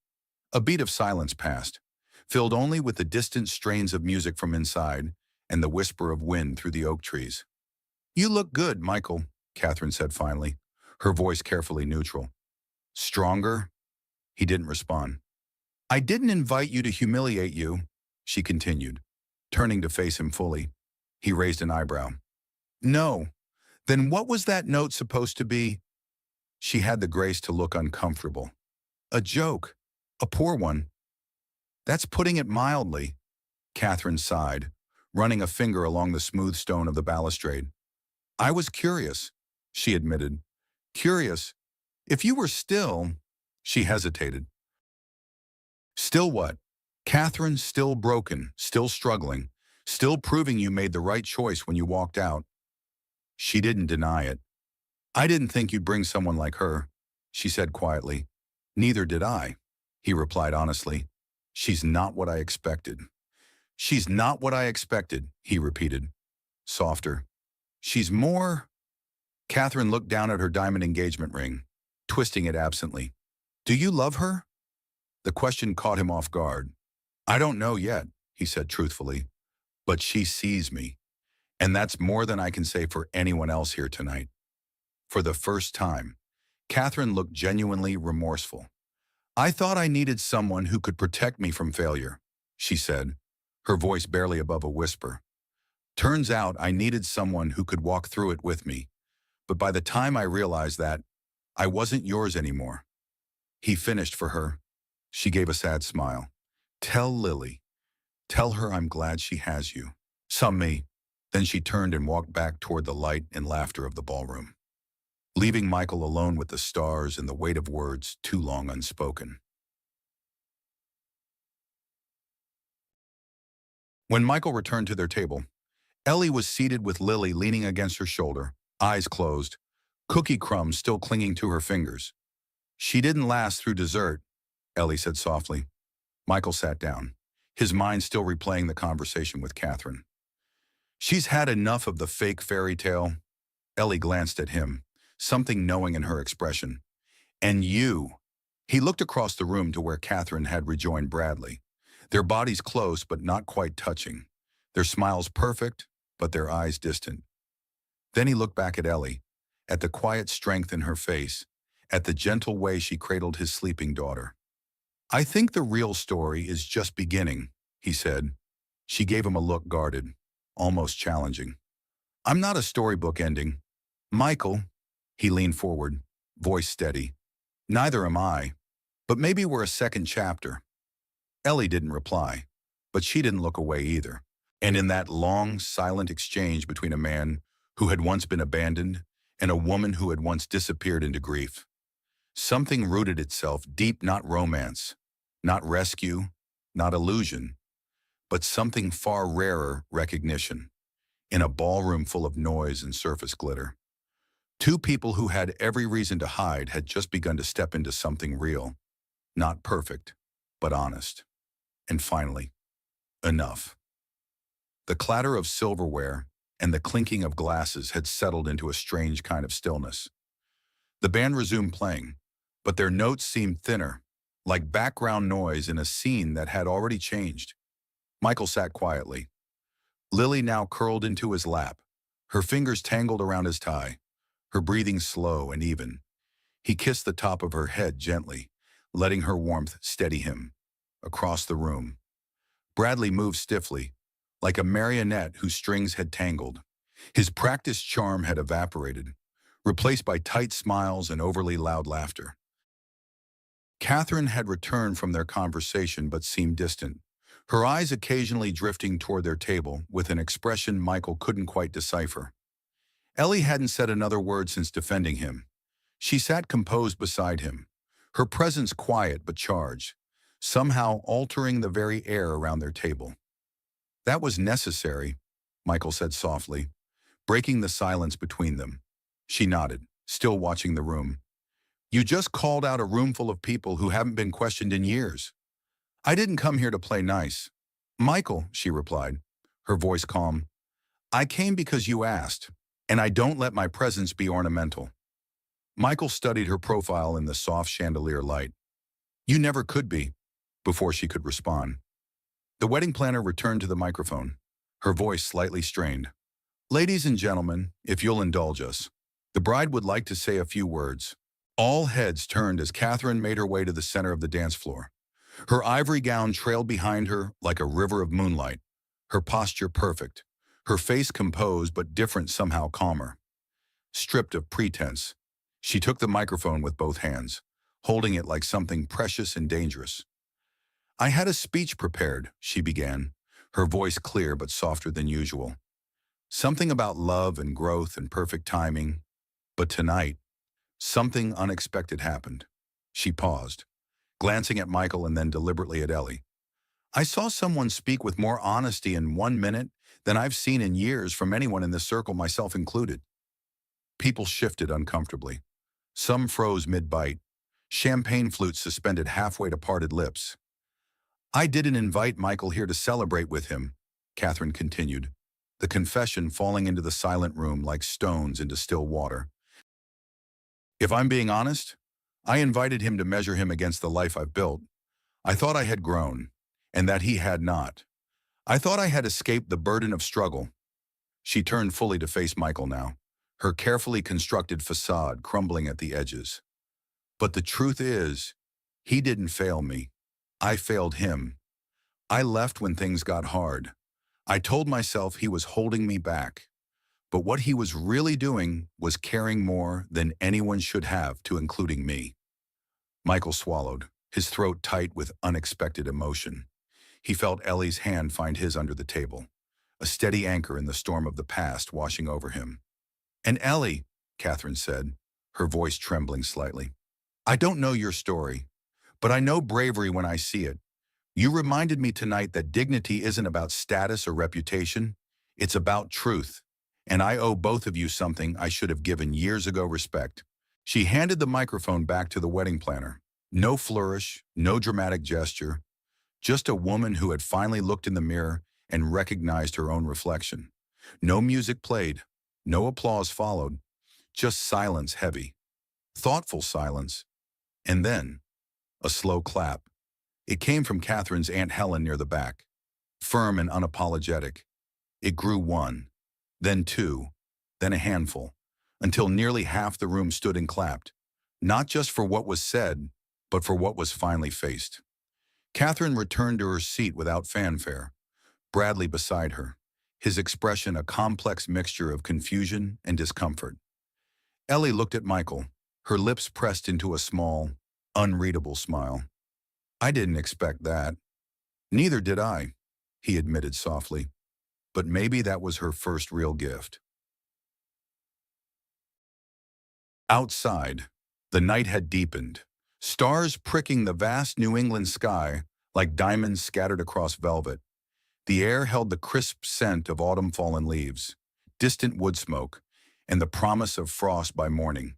S1: A beat of silence passed, filled only with the distant strains of music from inside and the whisper of wind through the oak trees. You look good, Michael, Catherine said finally, her voice carefully neutral. Stronger? He didn't respond. I didn't invite you to humiliate you, she continued, turning to face him fully. He raised an eyebrow. No. Then what was that note supposed to be? She had the grace to look uncomfortable. A joke. A poor one. That's putting it mildly, Catherine sighed, running a finger along the smooth stone of the balustrade. I was curious, she admitted. Curious. If you were still... She hesitated. Still what? Catherine, still broken, still struggling, still proving you made the right choice when you walked out. She didn't deny it. I didn't think you'd bring someone like her, she said quietly. Neither did I, he replied honestly. She's not what I expected. She's not what I expected, he repeated, softer. She's more... Catherine looked down at her diamond engagement ring, twisting it absently. Do you love her? The question caught him off guard. I don't know yet, he said truthfully, but she sees me, and that's more than I can say for anyone else here tonight. For the first time, Catherine looked genuinely remorseful. I thought I needed someone who could protect me from failure, she said, her voice barely above a whisper. Turns out I needed someone who could walk through it with me, but by the time I realized that, I wasn't yours anymore. He finished for her. She gave a sad smile. Tell Lily. Tell her I'm glad she has you. Some me. Then she turned and walked back toward the light and laughter of the ballroom, leaving Michael alone with the stars and the weight of words too long unspoken. When Michael returned to their table, Ellie was seated with Lily leaning against her shoulder, eyes closed, cookie crumbs still clinging to her fingers. She didn't last through dessert, Ellie said softly. Michael sat down, his mind still replaying the conversation with Catherine. She's had enough of the fake fairy tale. Ellie glanced at him, something knowing in her expression. And you. He looked across the room to where Catherine had rejoined Bradley, their bodies close but not quite touching, their smiles perfect but their eyes distant. Then he looked back at Ellie, at the quiet strength in her face, at the gentle way she cradled his sleeping daughter. "I think the real story is just beginning," he said. She gave him a look guarded, almost challenging. "I'm not a storybook ending. Michael," he leaned forward, voice steady. "Neither am I. But maybe we're a second chapter." Ellie didn't reply, but she didn't look away either. And in that long, silent exchange between a man who had once been abandoned and a woman who had once disappeared into grief, something rooted itself deep, not romance, not rescue, not illusion, but something far rarer, recognition, in a ballroom full of noise and surface glitter. Two people who had every reason to hide had just begun to step into something real, not perfect, but honest. And finally, enough. The clatter of silverware and the clinking of glasses had settled into a strange kind of stillness. The band resumed playing, but their notes seemed thinner, like background noise in a scene that had already changed. Michael sat quietly. Lily now curled into his lap, her fingers tangled around his tie, her breathing slow and even. He kissed the top of her head gently, letting her warmth steady him. Across the room, Bradley moved stiffly, like a marionette whose strings had tangled. His practiced charm had evaporated, replaced by tight smiles and overly loud laughter. Catherine had returned from their conversation but seemed distant, her eyes occasionally drifting toward their table with an expression Michael couldn't quite decipher. Ellie hadn't said another word since defending him. She sat composed beside him, her presence quiet but charged, somehow altering the very air around their table. "That was necessary," Michael said softly, breaking the silence between them. She nodded, still watching the room. "You just called out a room full of people who haven't been questioned in years. I didn't come here to play nice." "Michael," she replied, her voice calm, "I came because you asked, and I don't let my presence be ornamental." Michael studied her profile in the soft chandelier light. "You never could be," before she could respond. The wedding planner returned to the microphone, her voice slightly strained. "Ladies and gentlemen, if you'll indulge us, the bride would like to say a few words." All heads turned as Catherine made her way to the center of the dance floor. Her ivory gown trailed behind her like a river of moonlight, her posture perfect, her face composed but different, somehow calmer. Stripped of pretense, she took the microphone with both hands, holding it like something precious and dangerous. "I had a speech prepared," she began, her voice clear but softer than usual. "Something about love and growth and perfect timing. But tonight, something unexpected happened." She paused, glancing at Michael and then deliberately at Ellie. "I saw someone speak with more honesty in 1 minute than I've seen in years from anyone in this circle, myself included." People shifted uncomfortably. Some froze mid-bite, champagne flutes suspended halfway to parted lips. "I didn't invite Michael here to celebrate with him," Catherine continued, the confession falling into the silent room like stones into still water. "If I'm being honest, I invited him to measure him against the life I've built. I thought I had grown, and that he had not. I thought I had escaped the burden of struggle." She turned fully to face Michael now, her carefully constructed facade crumbling at the edges. "But the truth is, he didn't fail me. I failed him. I left when things got hard. I told myself he was holding me back. But what he was really doing was caring more than anyone should have, to including me." Michael swallowed, his throat tight with unexpected emotion. He felt Ellie's hand find his under the table, a steady anchor in the storm of the past washing over him. "And Ellie," Catherine said, her voice trembling slightly, "I don't know your story, but I know bravery when I see it. You reminded me tonight that dignity isn't about status or reputation. It's about truth. And I owe both of you something I should have given years ago: respect." She handed the microphone back to the wedding planner. No flourish, no dramatic gesture, just a woman who had finally looked in the mirror and recognized her own reflection. No music played, no applause followed, just silence, heavy, thoughtful silence. And then, a slow clap. It came from Catherine's Aunt Helen near the back, firm and unapologetic. It grew one, then two, then a handful, until nearly half the room stood and clapped. not just for what was said, but for what was finally faced. Catherine returned to her seat without fanfare, Bradley beside her, his expression a complex mixture of confusion and discomfort. Ellie looked at Michael, her lips pressed into a small, unreadable smile. I didn't expect that. Neither did I, he admitted softly. But maybe that was her first real gift. Outside, the night had deepened, stars pricking the vast New England sky like diamonds scattered across velvet. The air held the crisp scent of autumn fallen leaves, distant wood smoke, and the promise of frost by morning.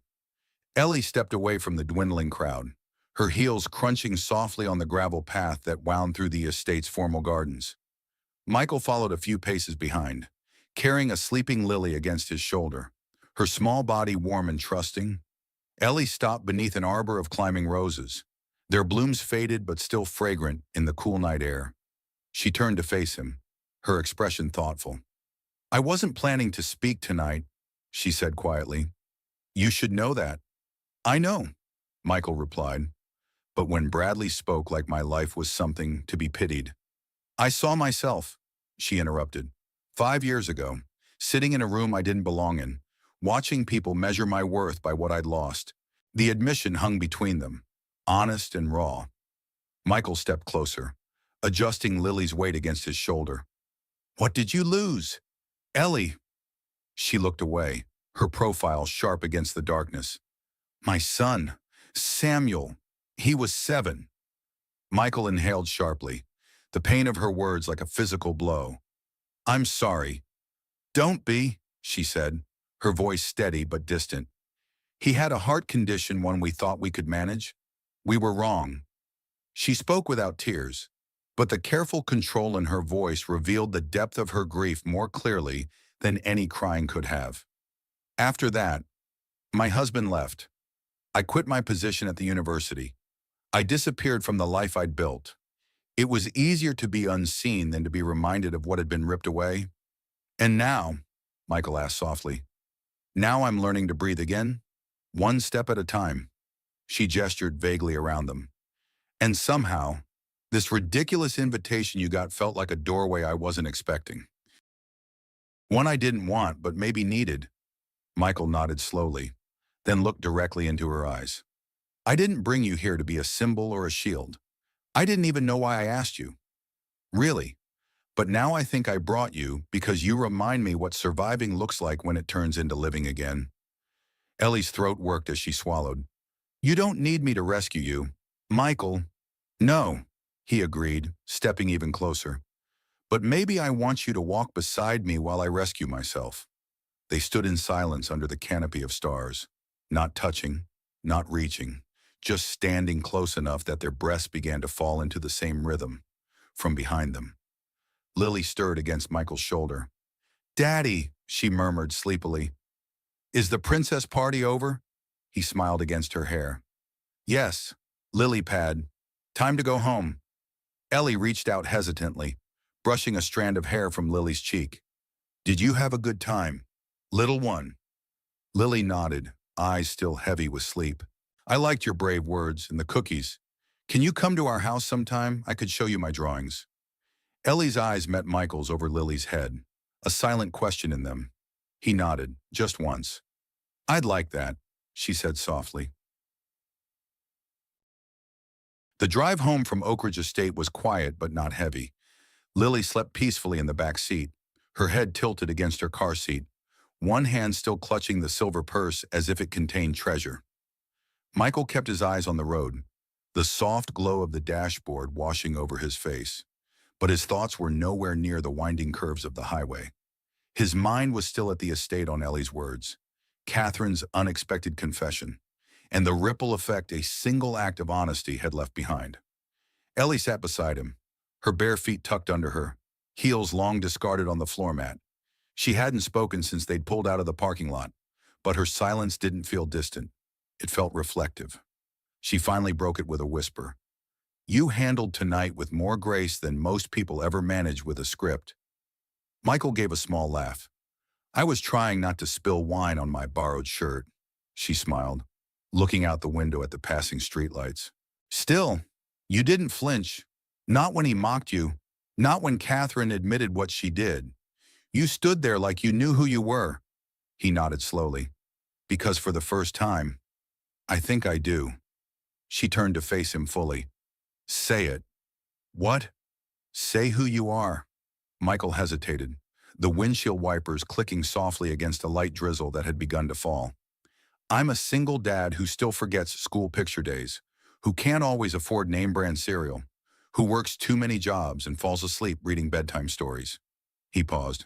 S1: Ellie stepped away from the dwindling crowd, her heels crunching softly on the gravel path that wound through the estate's formal gardens. Michael followed a few paces behind, carrying a sleeping Lily against his shoulder, her small body warm and trusting. Ellie stopped beneath an arbor of climbing roses, their blooms faded but still fragrant in the cool night air. She turned to face him, her expression thoughtful. I wasn't planning to speak tonight, she said quietly. You should know that. I know, Michael replied, but when Bradley spoke like my life was something to be pitied. I saw myself, she interrupted, 5 years ago, sitting in a room I didn't belong in, watching people measure my worth by what I'd lost. The admission hung between them, honest and raw. Michael stepped closer, adjusting Lily's weight against his shoulder. What did you lose? Ellie. She looked away, her profile sharp against the darkness. My son, Samuel. He was 7. Michael inhaled sharply, the pain of her words like a physical blow. I'm sorry. Don't be, she said, her voice steady but distant. He had a heart condition one we thought we could manage. We were wrong. She spoke without tears, but the careful control in her voice revealed the depth of her grief more clearly than any crying could have. After that, my husband left. I quit my position at the university. I disappeared from the life I'd built. It was easier to be unseen than to be reminded of what had been ripped away. And now, Michael asked softly, now I'm learning to breathe again, one step at a time. She gestured vaguely around them. And somehow, this ridiculous invitation you got felt like a doorway I wasn't expecting. One I didn't want, but maybe needed. Michael nodded slowly, then looked directly into her eyes. I didn't bring you here to be a symbol or a shield. I didn't even know why I asked you. Really. But now I think I brought you because you remind me what surviving looks like when it turns into living again. Ellie's throat worked as she swallowed. You don't need me to rescue you. Michael. No, he agreed, stepping even closer. But maybe I want you to walk beside me while I rescue myself. They stood in silence under the canopy of stars, not touching, not reaching, just standing close enough that their breaths began to fall into the same rhythm, from behind them. Lily stirred against Michael's shoulder. Daddy, she murmured sleepily. Is the princess party over? He smiled against her hair. Yes, lily pad. Time to go home. Ellie reached out hesitantly, brushing a strand of hair from Lily's cheek. Did you have a good time, little one? Lily nodded, eyes still heavy with sleep. I liked your brave words and the cookies. Can you come to our house sometime? I could show you my drawings. Ellie's eyes met Michael's over Lily's head, a silent question in them. He nodded, just once. I'd like that, she said softly. The drive home from Oak Ridge Estate was quiet but not heavy. Lily slept peacefully in the back seat, her head tilted against her car seat, one hand still clutching the silver purse as if it contained treasure. Michael kept his eyes on the road, the soft glow of the dashboard washing over his face. But his thoughts were nowhere near the winding curves of the highway. His mind was still at the estate on Ellie's words, Catherine's unexpected confession, and the ripple effect a single act of honesty had left behind. Ellie sat beside him, her bare feet tucked under her, heels long discarded on the floor mat. She hadn't spoken since they'd pulled out of the parking lot, but her silence didn't feel distant. It felt reflective. She finally broke it with a whisper. You handled tonight with more grace than most people ever manage with a script. Michael gave a small laugh. I was trying not to spill wine on my borrowed shirt. She smiled. looking out the window at the passing streetlights. Still, you didn't flinch. Not when he mocked you. Not when Catherine admitted what she did. You stood there like you knew who you were. He nodded slowly. Because for the first time, I think I do. She turned to face him fully. Say it. What? Say who you are. Michael hesitated, the windshield wipers clicking softly against a light drizzle that had begun to fall. I'm a single dad who still forgets school picture days, who can't always afford name-brand cereal, who works too many jobs and falls asleep reading bedtime stories. He paused.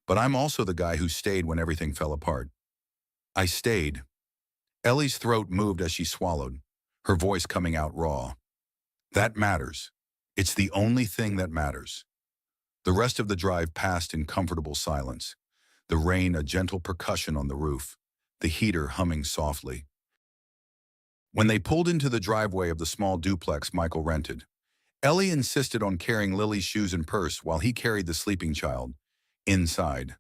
S1: But I'm also the guy who stayed when everything fell apart. I stayed. Ellie's throat moved as she swallowed, her voice coming out raw. That matters. It's the only thing that matters. The rest of the drive passed in comfortable silence, the rain a gentle percussion on the roof, the heater humming softly. When they pulled into the driveway of the small duplex Michael rented, Ellie insisted on carrying Lily's shoes and purse while he carried the sleeping child. Inside,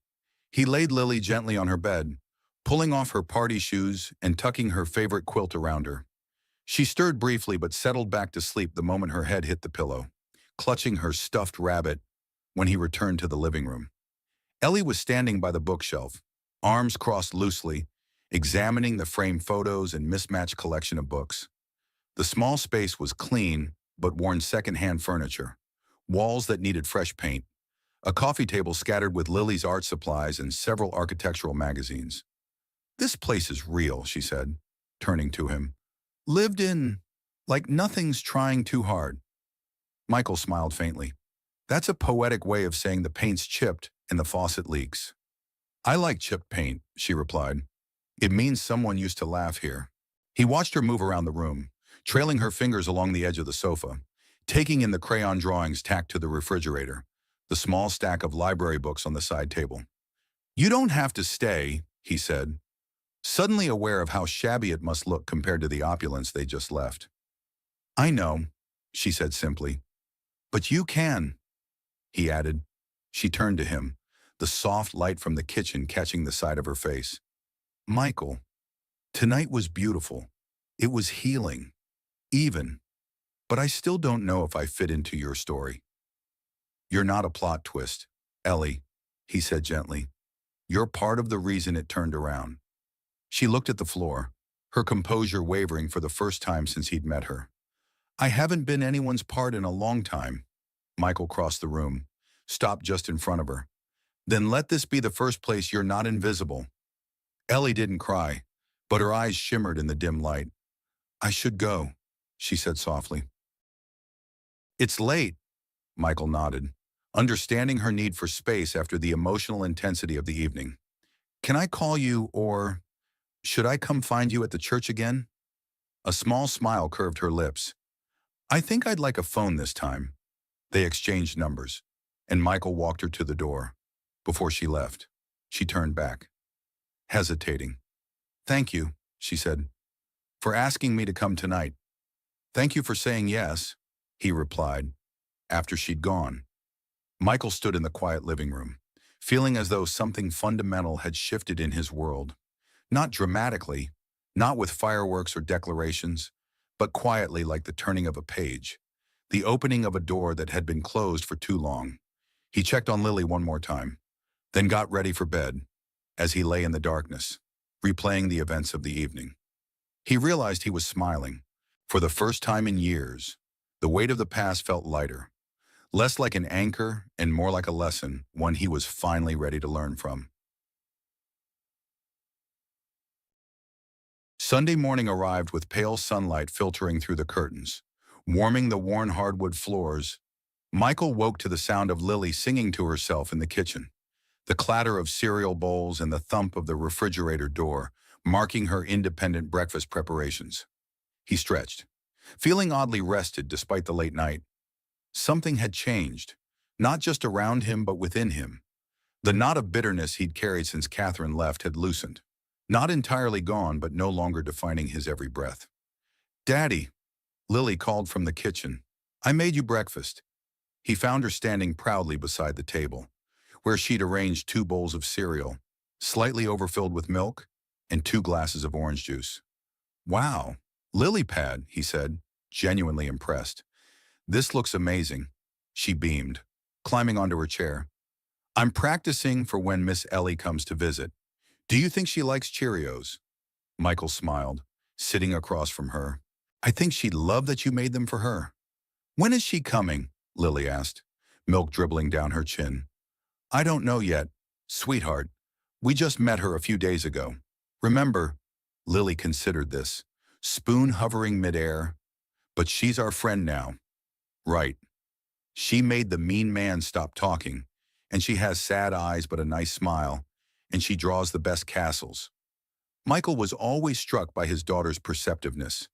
S1: he laid Lily gently on her bed, pulling off her party shoes and tucking her favorite quilt around her. She stirred briefly but settled back to sleep the moment her head hit the pillow, clutching her stuffed rabbit when he returned to the living room. Ellie was standing by the bookshelf, arms crossed loosely, examining the framed photos and mismatched collection of books. The small space was clean but worn secondhand furniture, walls that needed fresh paint, a coffee table scattered with Lily's art supplies and several architectural magazines. This place is real, she said, turning to him. Lived in, like nothing's trying too hard. Michael smiled faintly. That's a poetic way of saying the paint's chipped and the faucet leaks. I like chipped paint, she replied. It means someone used to laugh here. He watched her move around the room, trailing her fingers along the edge of the sofa, taking in the crayon drawings tacked to the refrigerator, the small stack of library books on the side table. You don't have to stay, he said, suddenly aware of how shabby it must look compared to the opulence they just left. I know, she said simply. But you can, he added. She turned to him, the soft light from the kitchen catching the side of her face. Michael, tonight was beautiful. It was healing, even. But I still don't know if I fit into your story. You're not a plot twist, Ellie, he said gently. You're part of the reason it turned around. She looked at the floor, her composure wavering for the first time since he'd met her. I haven't been anyone's part in a long time. Michael crossed the room, stopped just in front of her. Then let this be the first place you're not invisible. Ellie didn't cry, but her eyes shimmered in the dim light. I should go, she said softly. It's late, Michael nodded, understanding her need for space after the emotional intensity of the evening. Can I call you, or should I come find you at the church again? A small smile curved her lips. I think I'd like a phone this time. They exchanged numbers, and Michael walked her to the door. Before she left, she turned back, hesitating. Thank you, she said, for asking me to come tonight. Thank you for saying yes, he replied, after she'd gone. Michael stood in the quiet living room, feeling as though something fundamental had shifted in his world. Not dramatically, not with fireworks or declarations, but quietly like the turning of a page, the opening of a door that had been closed for too long. He checked on Lily one more time, then got ready for bed as he lay in the darkness, replaying the events of the evening. He realized he was smiling. For the first time in years, the weight of the past felt lighter, less like an anchor and more like a lesson, one he was finally ready to learn from. Sunday morning arrived with pale sunlight filtering through the curtains, warming the worn hardwood floors. Michael woke to the sound of Lily singing to herself in the kitchen, the clatter of cereal bowls and the thump of the refrigerator door, marking her independent breakfast preparations. He stretched, feeling oddly rested despite the late night. Something had changed, not just around him but within him. The knot of bitterness he'd carried since Catherine left had loosened, not entirely gone but no longer defining his every breath. Daddy, Lily called from the kitchen. I made you breakfast. He found her standing proudly beside the table, where she'd arranged 2 bowls of cereal, slightly overfilled with milk, and 2 glasses of orange juice. Wow, lily pad, he said, genuinely impressed. This looks amazing. She beamed, climbing onto her chair. I'm practicing for when Miss Ellie comes to visit. Do you think she likes Cheerios? Michael smiled, sitting across from her. I think she'd love that you made them for her. When is she coming? Lily asked, milk dribbling down her chin. I don't know yet, sweetheart. We just met her a few days ago. Remember, Lily considered this, spoon hovering midair. But she's our friend now. Right. She made the mean man stop talking, and she has sad eyes but a nice smile, and she draws the best castles. Michael was always struck by his daughter's perceptiveness.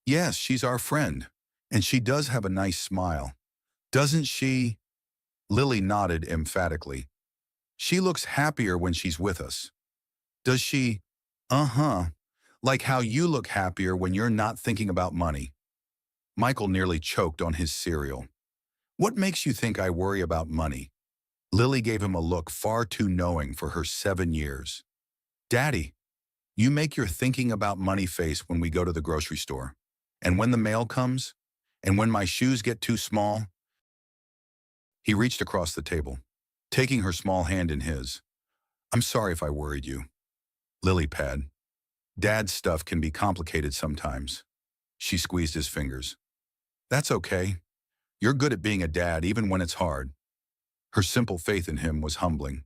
S1: Yes, she's our friend, and she does have a nice smile. Doesn't she? Lily nodded emphatically. She looks happier when she's with us. Does she? Uh-huh. Like how you look happier when you're not thinking about money. Michael nearly choked on his cereal. What makes you think I worry about money? Lily gave him a look far too knowing for her 7 years. Daddy, you make your thinking about money face when we go to the grocery store. And when the mail comes? And when my shoes get too small? He reached across the table, taking her small hand in his. I'm sorry if I worried you. Lily pad. Dad's stuff can be complicated sometimes. She squeezed his fingers. That's okay. You're good at being a dad even when it's hard. Her simple faith in him was humbling.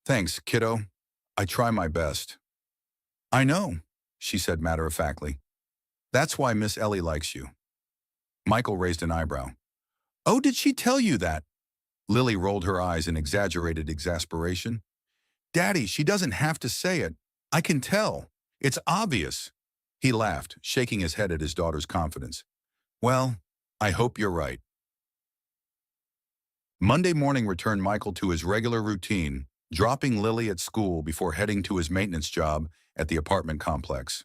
S1: Thanks, kiddo. I try my best. I know, she said matter-of-factly. That's why Miss Ellie likes you. Michael raised an eyebrow. Oh, did she tell you that? Lily rolled her eyes in exaggerated exasperation. Daddy, she doesn't have to say it. I can tell. It's obvious. He laughed, shaking his head at his daughter's confidence. Well, I hope you're right. Monday morning returned Michael to his regular routine, dropping Lily at school before heading to his maintenance job at the apartment complex.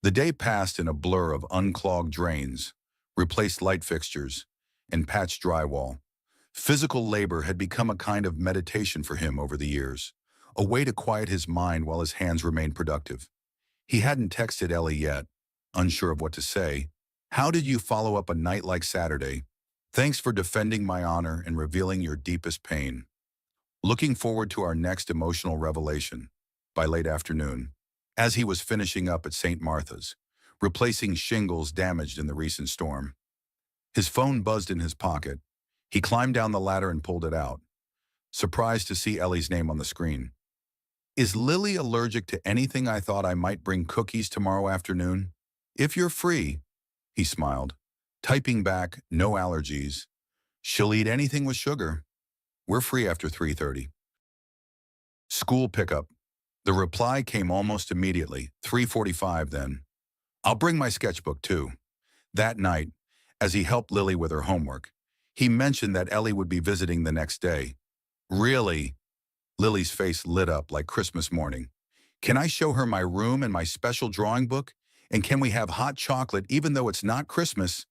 S1: The day passed in a blur of unclogged drains, replaced light fixtures, and patched drywall. Physical labor had become a kind of meditation for him over the years, a way to quiet his mind while his hands remained productive. He hadn't texted Ellie yet, unsure of what to say. How did you follow up a night like Saturday? Thanks for defending my honor and revealing your deepest pain. Looking forward to our next emotional revelation. By late afternoon, as he was finishing up at St. Martha's, replacing shingles damaged in the recent storm. His phone buzzed in his pocket. He climbed down the ladder and pulled it out, surprised to see Ellie's name on the screen. Is Lily allergic to anything I thought I might bring cookies tomorrow afternoon? If you're free, he smiled, typing back, no allergies. She'll eat anything with sugar. We're free after 3:30. School pickup. The reply came almost immediately, 3:45 then. I'll bring my sketchbook too. That night, as he helped Lily with her homework, he mentioned that Ellie would be visiting the next day. Really? Lily's face lit up like Christmas morning. Can I show her my room and my special drawing book? And can we have hot chocolate even though it's not Christmas?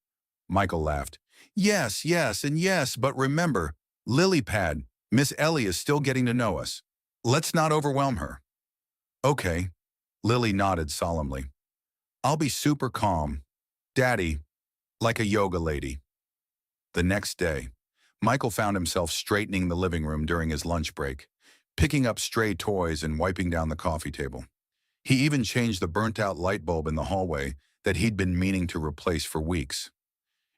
S1: Michael laughed. Yes, yes, and yes, but remember, Lily pad, Miss Ellie is still getting to know us. Let's not overwhelm her. Okay, Lily nodded solemnly. I'll be super calm. Daddy, like a yoga lady. The next day, Michael found himself straightening the living room during his lunch break, picking up stray toys and wiping down the coffee table. He even changed the burnt-out light bulb in the hallway that he'd been meaning to replace for weeks.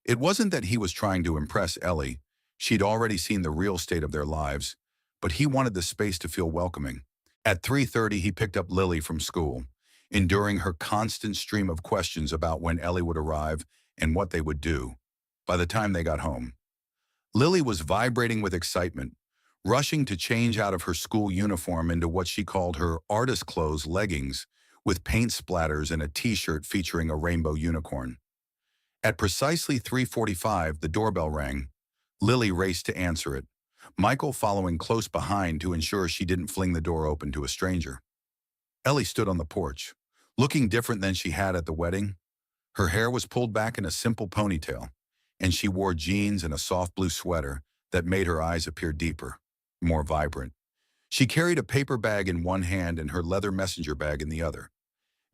S1: It wasn't that he was trying to impress Ellie. She'd already seen the real state of their lives, but he wanted the space to feel welcoming. At 3:30, he picked up Lily from school, enduring her constant stream of questions about when Ellie would arrive and what they would do. By the time they got home, Lily was vibrating with excitement, rushing to change out of her school uniform into what she called her artist clothes leggings, with paint splatters and a t-shirt featuring a rainbow unicorn. At precisely 3:45, the doorbell rang. Lily raced to answer it, Michael following close behind to ensure she didn't fling the door open to a stranger. Ellie stood on the porch, looking different than she had at the wedding. Her hair was pulled back in a simple ponytail, and she wore jeans and a soft blue sweater that made her eyes appear deeper, more vibrant. She carried a paper bag in one hand and her leather messenger bag in the other.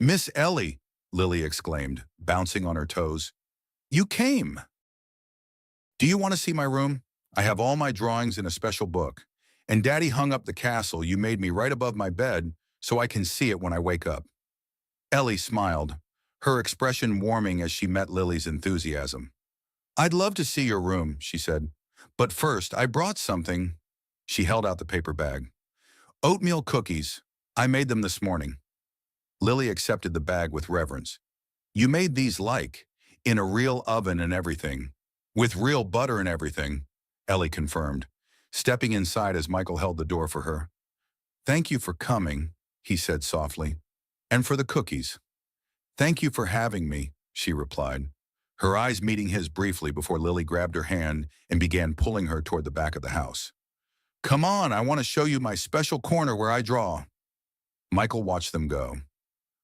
S1: Miss Ellie, Lily exclaimed, bouncing on her toes. You came! Do you want to see my room? I have all my drawings in a special book. And Daddy hung up the castle you made me right above my bed so I can see it when I wake up. Ellie smiled, her expression warming as she met Lily's enthusiasm. I'd love to see your room, she said. But first, I brought something. She held out the paper bag. Oatmeal cookies. I made them this morning. Lily accepted the bag with reverence. You made these in a real oven and everything. With real butter and everything, Ellie confirmed, stepping inside as Michael held the door for her. Thank you for coming, he said softly. And for the cookies. Thank you for having me, she replied, her eyes meeting his briefly before Lily grabbed her hand and began pulling her toward the back of the house. Come on, I want to show you my special corner where I draw. Michael watched them go,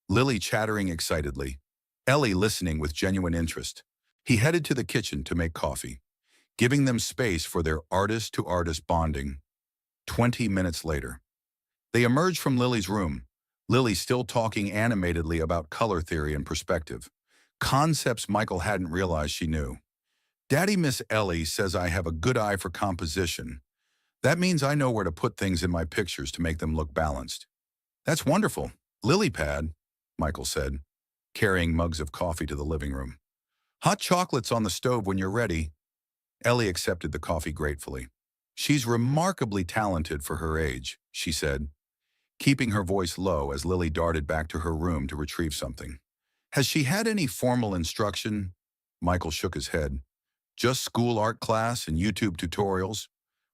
S1: Lily chattering excitedly, Ellie listening with genuine interest. He headed to the kitchen to make coffee, giving them space for their artist-to-artist bonding. 20 minutes later, they emerged from Lily's room, Lily still talking animatedly about color theory and perspective, concepts Michael hadn't realized she knew. Daddy Miss Ellie says I have a good eye for composition. That means I know where to put things in my pictures to make them look balanced. That's wonderful. Lily pad, Michael said, carrying mugs of coffee to the living room. Hot chocolate's on the stove when you're ready. Ellie accepted the coffee gratefully. She's remarkably talented for her age, she said, keeping her voice low as Lily darted back to her room to retrieve something. Has she had any formal instruction? Michael shook his head. Just school art class and YouTube tutorials.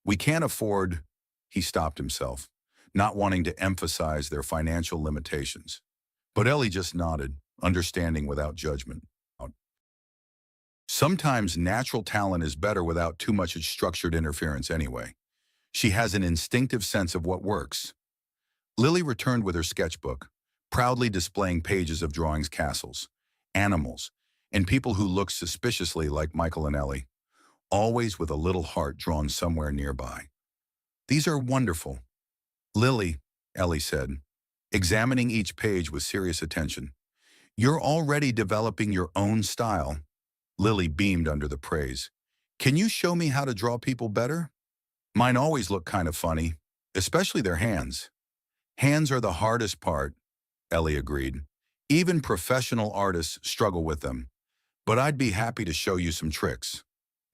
S1: We can't afford. He stopped himself, not wanting to emphasize their financial limitations. But Ellie just nodded, understanding without judgment. Sometimes natural talent is better without too much structured interference anyway. She has an instinctive sense of what works. Lily returned with her sketchbook, proudly displaying pages of drawings, castles, animals, and people who looked suspiciously like Michael and Ellie, always with a little heart drawn somewhere nearby. These are wonderful. Lily, Ellie said, examining each page with serious attention. You're already developing your own style. Lily beamed under the praise. Can you show me how to draw people better? Mine always look kind of funny, especially their hands. Hands are the hardest part, Ellie agreed. Even professional artists struggle with them. But I'd be happy to show you some tricks.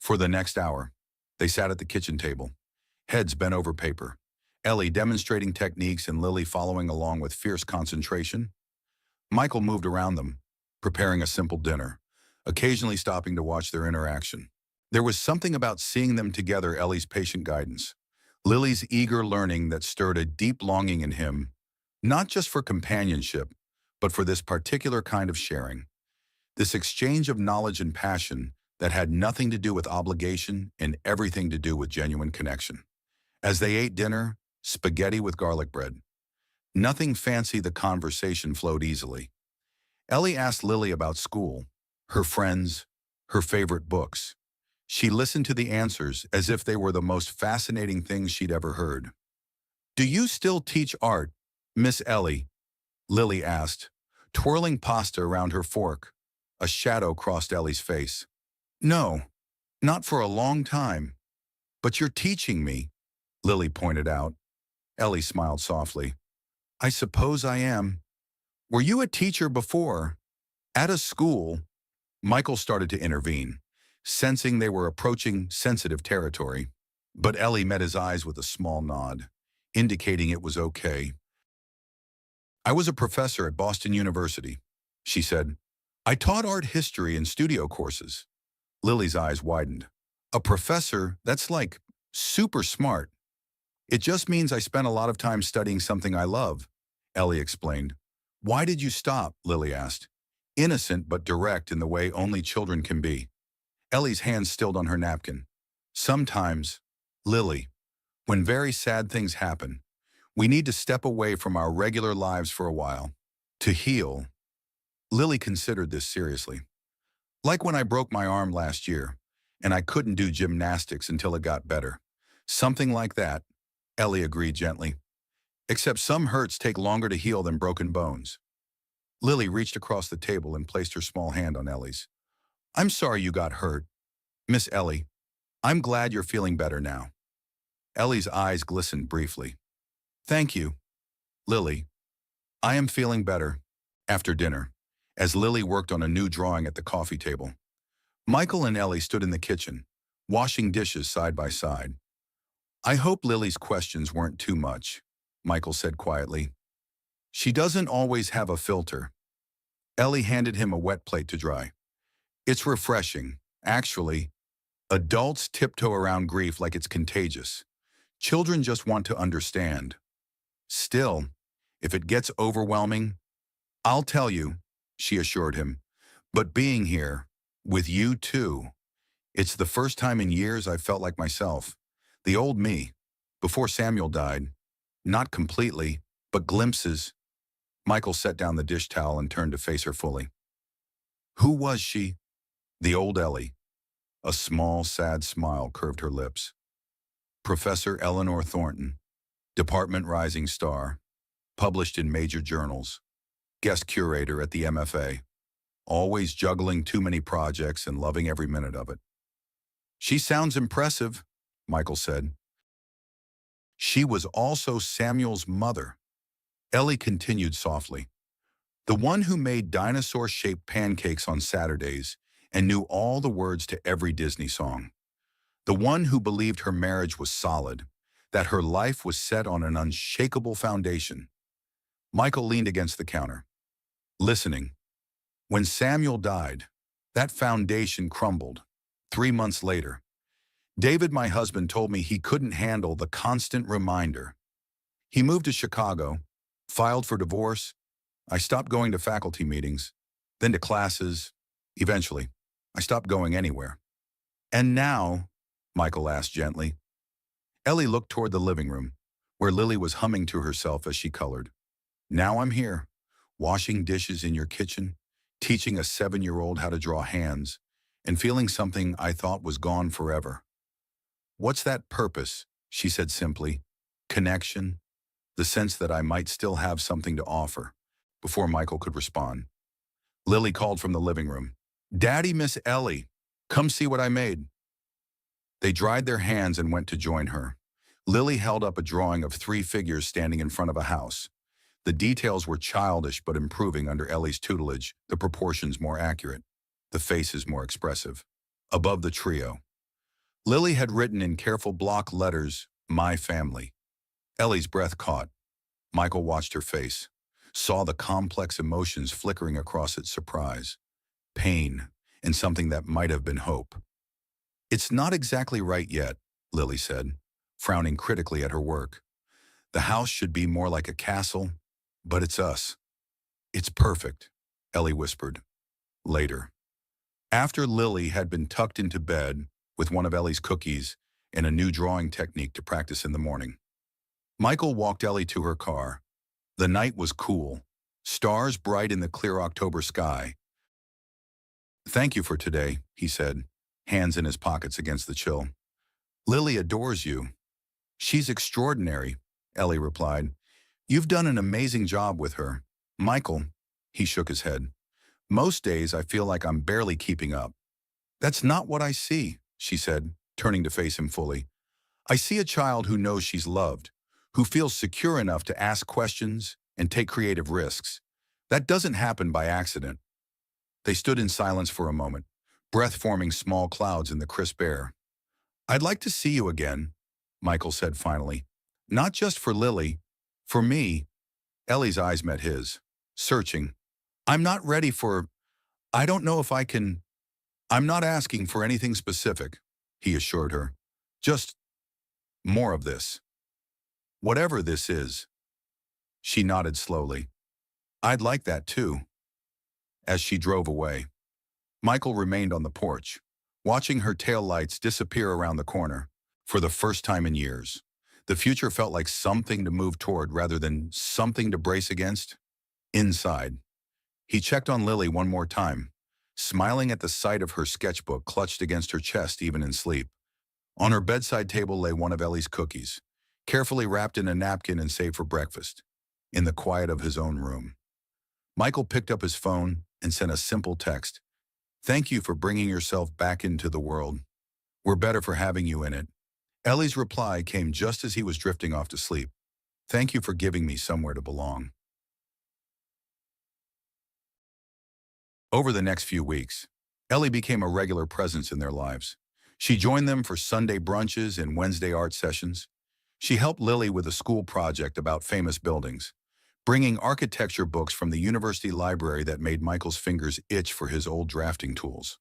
S1: For the next hour, they sat at the kitchen table, heads bent over paper, Ellie demonstrating techniques and Lily following along with fierce concentration. Michael moved around them, preparing a simple dinner, occasionally stopping to watch their interaction. There was something about seeing them together, Ellie's patient guidance, Lily's eager learning that stirred a deep longing in him, not just for companionship, but for this particular kind of sharing, this exchange of knowledge and passion that had nothing to do with obligation and everything to do with genuine connection. As they ate dinner, spaghetti with garlic bread, nothing fancy, the conversation flowed easily. Ellie asked Lily about school, her friends, her favorite books. She listened to the answers as if they were the most fascinating things she'd ever heard. Do you still teach art, Miss Ellie? Lily asked, twirling pasta around her fork. A shadow crossed Ellie's face. No, not for a long time. But you're teaching me, Lily pointed out. Ellie smiled softly. I suppose I am. Were you a teacher before? At a school? Michael started to intervene, sensing they were approaching sensitive territory. But Ellie met his eyes with a small nod, indicating it was okay. I was a professor at Boston University, she said. I taught art history and studio courses. Lily's eyes widened. A professor, that's like super smart. It just means I spent a lot of time studying something I love, Ellie explained. Why did you stop? Lily asked, innocent but direct in the way only children can be. Ellie's hand stilled on her napkin. Sometimes, Lily, when very sad things happen, we need to step away from our regular lives for a while. To heal. Lily considered this seriously. Like when I broke my arm last year, and I couldn't do gymnastics until it got better. Something like that, Ellie agreed gently. Except some hurts take longer to heal than broken bones. Lily reached across the table and placed her small hand on Ellie's. I'm sorry you got hurt. Miss Ellie, I'm glad you're feeling better now. Ellie's eyes glistened briefly. Thank you, Lily. I am feeling better. After dinner, as Lily worked on a new drawing at the coffee table, Michael and Ellie stood in the kitchen, washing dishes side by side. I hope Lily's questions weren't too much, Michael said quietly. She doesn't always have a filter. Ellie handed him a wet plate to dry. It's refreshing. Actually, adults tiptoe around grief like it's contagious. Children just want to understand. Still, if it gets overwhelming, I'll tell you, she assured him. But being here, with you too, it's the first time in years I felt like myself. The old me, before Samuel died. Not completely, but glimpses. Michael set down the dish towel and turned to face her fully. Who was she? The old Ellie. A small, sad smile curved her lips. Professor Eleanor Thornton, Department Rising Star, published in major journals, guest curator at the MFA, always juggling too many projects and loving every minute of it. She sounds impressive, Michael said. She was also Samuel's mother. Ellie continued softly. The one who made dinosaur-shaped pancakes on Saturdays and knew all the words to every Disney song. The one who believed her marriage was solid, that her life was set on an unshakable foundation. Michael leaned against the counter, listening. When Samuel died, that foundation crumbled. 3 months later, David, my husband, told me he couldn't handle the constant reminder. He moved to Chicago, filed for divorce. I stopped going to faculty meetings, then to classes. Eventually, I stopped going anywhere. And now, Michael asked gently. Ellie looked toward the living room, where Lily was humming to herself as she colored. Now I'm here, washing dishes in your kitchen, teaching a 7-year-old how to draw hands, and feeling something I thought was gone forever. What's that purpose? She said simply. Connection, the sense that I might still have something to offer. Before Michael could respond, Lily called from the living room. Daddy, Miss Ellie, come see what I made. They dried their hands and went to join her. Lily held up a drawing of 3 figures standing in front of a house. The details were childish but improving under Ellie's tutelage, the proportions more accurate, the faces more expressive. Above the trio, Lily had written in careful block letters, My family. Ellie's breath caught. Michael watched her face, saw the complex emotions flickering across its surprise, pain, and something that might have been hope. It's not exactly right yet, Lily said, frowning critically at her work. The house should be more like a castle, but it's us. It's perfect, Ellie whispered. Later, after Lily had been tucked into bed with one of Ellie's cookies and a new drawing technique to practice in the morning, Michael walked Ellie to her car. The night was cool, stars bright in the clear October sky. Thank you for today, he said, hands in his pockets against the chill. Lily adores you. She's extraordinary, Ellie replied. You've done an amazing job with her. Michael, he shook his head. Most days I feel like I'm barely keeping up. That's not what I see, she said, turning to face him fully. I see a child who knows she's loved, who feels secure enough to ask questions and take creative risks. That doesn't happen by accident. They stood in silence for a moment, breath forming small clouds in the crisp air. I'd like to see you again, Michael said finally. Not just for Lily, for me. Ellie's eyes met his, searching. I'm not ready for, I don't know if I can, I'm not asking for anything specific, he assured her. Just more of this. Whatever this is. She nodded slowly. I'd like that too. As she drove away, Michael remained on the porch, watching her taillights disappear around the corner. For the first time in years, the future felt like something to move toward rather than something to brace against. Inside, he checked on Lily one more time, smiling at the sight of her sketchbook clutched against her chest even in sleep. On her bedside table lay one of Ellie's cookies, carefully wrapped in a napkin and saved for breakfast, in the quiet of his own room. Michael picked up his phone and sent a simple text. "Thank you for bringing yourself back into the world. We're better for having you in it." Ellie's reply came just as he was drifting off to sleep. "Thank you for giving me somewhere to belong." Over the next few weeks, Ellie became a regular presence in their lives. She joined them for Sunday brunches and Wednesday art sessions. She helped Lily with a school project about famous buildings, bringing architecture books from the university library that made Michael's fingers itch for his old drafting tools.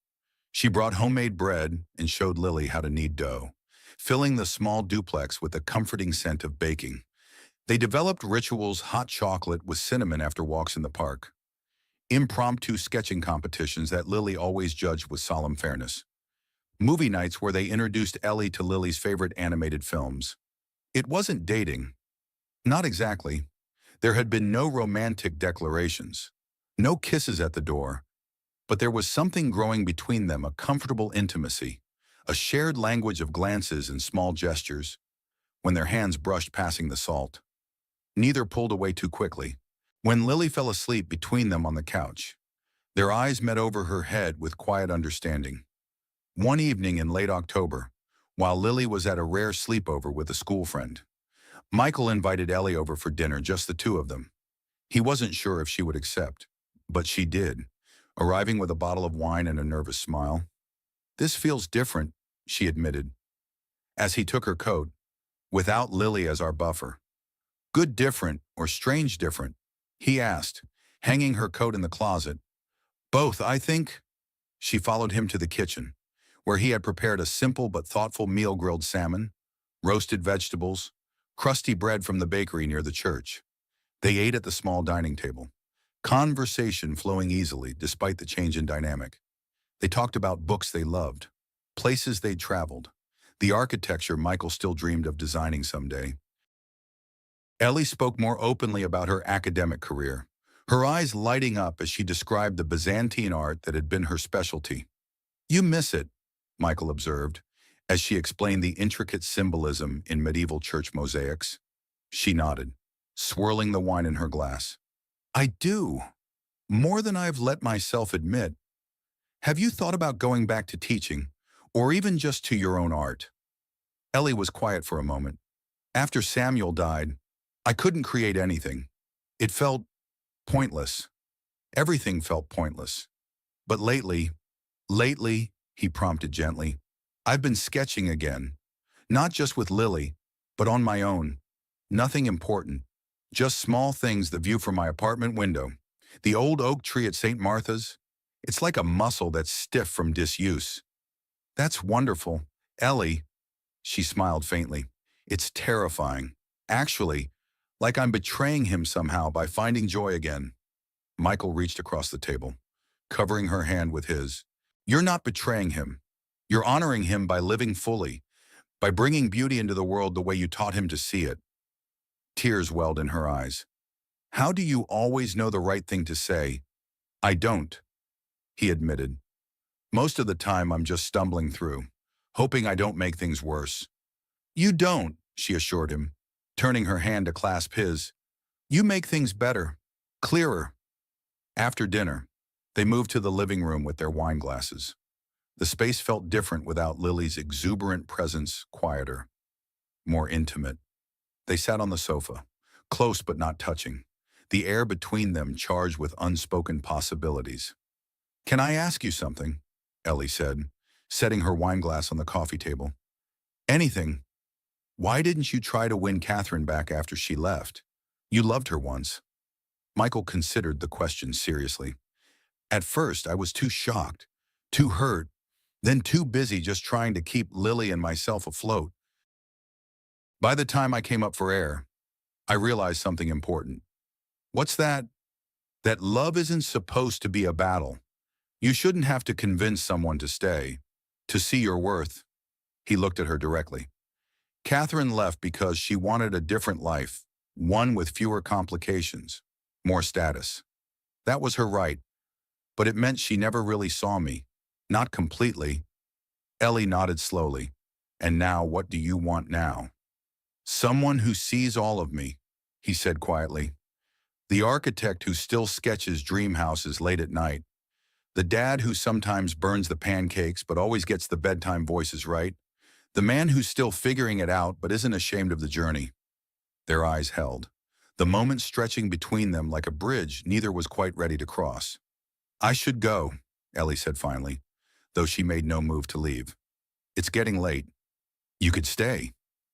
S1: She brought homemade bread and showed Lily how to knead dough, filling the small duplex with the comforting scent of baking. They developed rituals: hot chocolate with cinnamon after walks in the park, impromptu sketching competitions that Lily always judged with solemn fairness, movie nights where they introduced Ellie to Lily's favorite animated films. It wasn't dating. Not exactly. There had been no romantic declarations, no kisses at the door, but there was something growing between them, a comfortable intimacy, a shared language of glances and small gestures. When their hands brushed passing the salt, neither pulled away too quickly. When Lily fell asleep between them on the couch, their eyes met over her head with quiet understanding. One evening in late October, while Lily was at a rare sleepover with a school friend, Michael invited Ellie over for dinner, just the two of them. He wasn't sure if she would accept, but she did, arriving with a bottle of wine and a nervous smile. "This feels different," she admitted, as he took her coat, "without Lily as our buffer." "Good different or strange different?" he asked, hanging her coat in the closet. "Both, I think." She followed him to the kitchen, where he had prepared a simple but thoughtful meal: grilled salmon, roasted vegetables, crusty bread from the bakery near the church. They ate at the small dining table, conversation flowing easily despite the change in dynamic. They talked about books they loved, places they'd traveled, the architecture Michael still dreamed of designing someday. Ellie spoke more openly about her academic career, her eyes lighting up as she described the Byzantine art that had been her specialty. "You miss it," Michael observed, as she explained the intricate symbolism in medieval church mosaics. She nodded, swirling the wine in her glass. "I do, more than I've let myself admit. Have you thought about going back to teaching, or even just to your own art?" Ellie was quiet for a moment. "After Samuel died, I couldn't create anything. It felt pointless. Everything felt pointless. But lately, he prompted gently, I've been sketching again. Not just with Lily, but on my own. Nothing important. Just small things: the view from my apartment window, the old oak tree at St. Martha's. It's like a muscle that's stiff from disuse." "That's wonderful, Ellie." She smiled faintly. "It's terrifying. Actually, like I'm betraying him somehow by finding joy again." Michael reached across the table, covering her hand with his. "You're not betraying him. You're honoring him by living fully, by bringing beauty into the world the way you taught him to see it." Tears welled in her eyes. "How do you always know the right thing to say?" "I don't," he admitted. "Most of the time I'm just stumbling through, hoping I don't make things worse." "You don't," she assured him, turning her hand to clasp his. "You make things better, clearer." After dinner, they moved to the living room with their wine glasses. The space felt different without Lily's exuberant presence, quieter, more intimate. They sat on the sofa, close but not touching, the air between them charged with unspoken possibilities. "Can I ask you something?" Ellie said, setting her wine glass on the coffee table. "Anything. Why didn't you try to win Catherine back after she left? You loved her once." Michael considered the question seriously. "At first, I was too shocked, too hurt, then too busy just trying to keep Lily and myself afloat. By the time I came up for air, I realized something important." "What's that?" "That love isn't supposed to be a battle. You shouldn't have to convince someone to stay, to see your worth." He looked at her directly. "Catherine left because she wanted a different life, one with fewer complications, more status. That was her right, but it meant she never really saw me. Not completely." Ellie nodded slowly. "And now, what do you want now?" "Someone who sees all of me," he said quietly. The architect who still sketches dream houses late at night. The dad who sometimes burns the pancakes but always gets the bedtime voices right. The man who's still figuring it out but isn't ashamed of the journey. Their eyes held. The moment stretching between them like a bridge neither was quite ready to cross. "I should go," Ellie said finally, though she made no move to leave. "It's getting late." "You could stay,"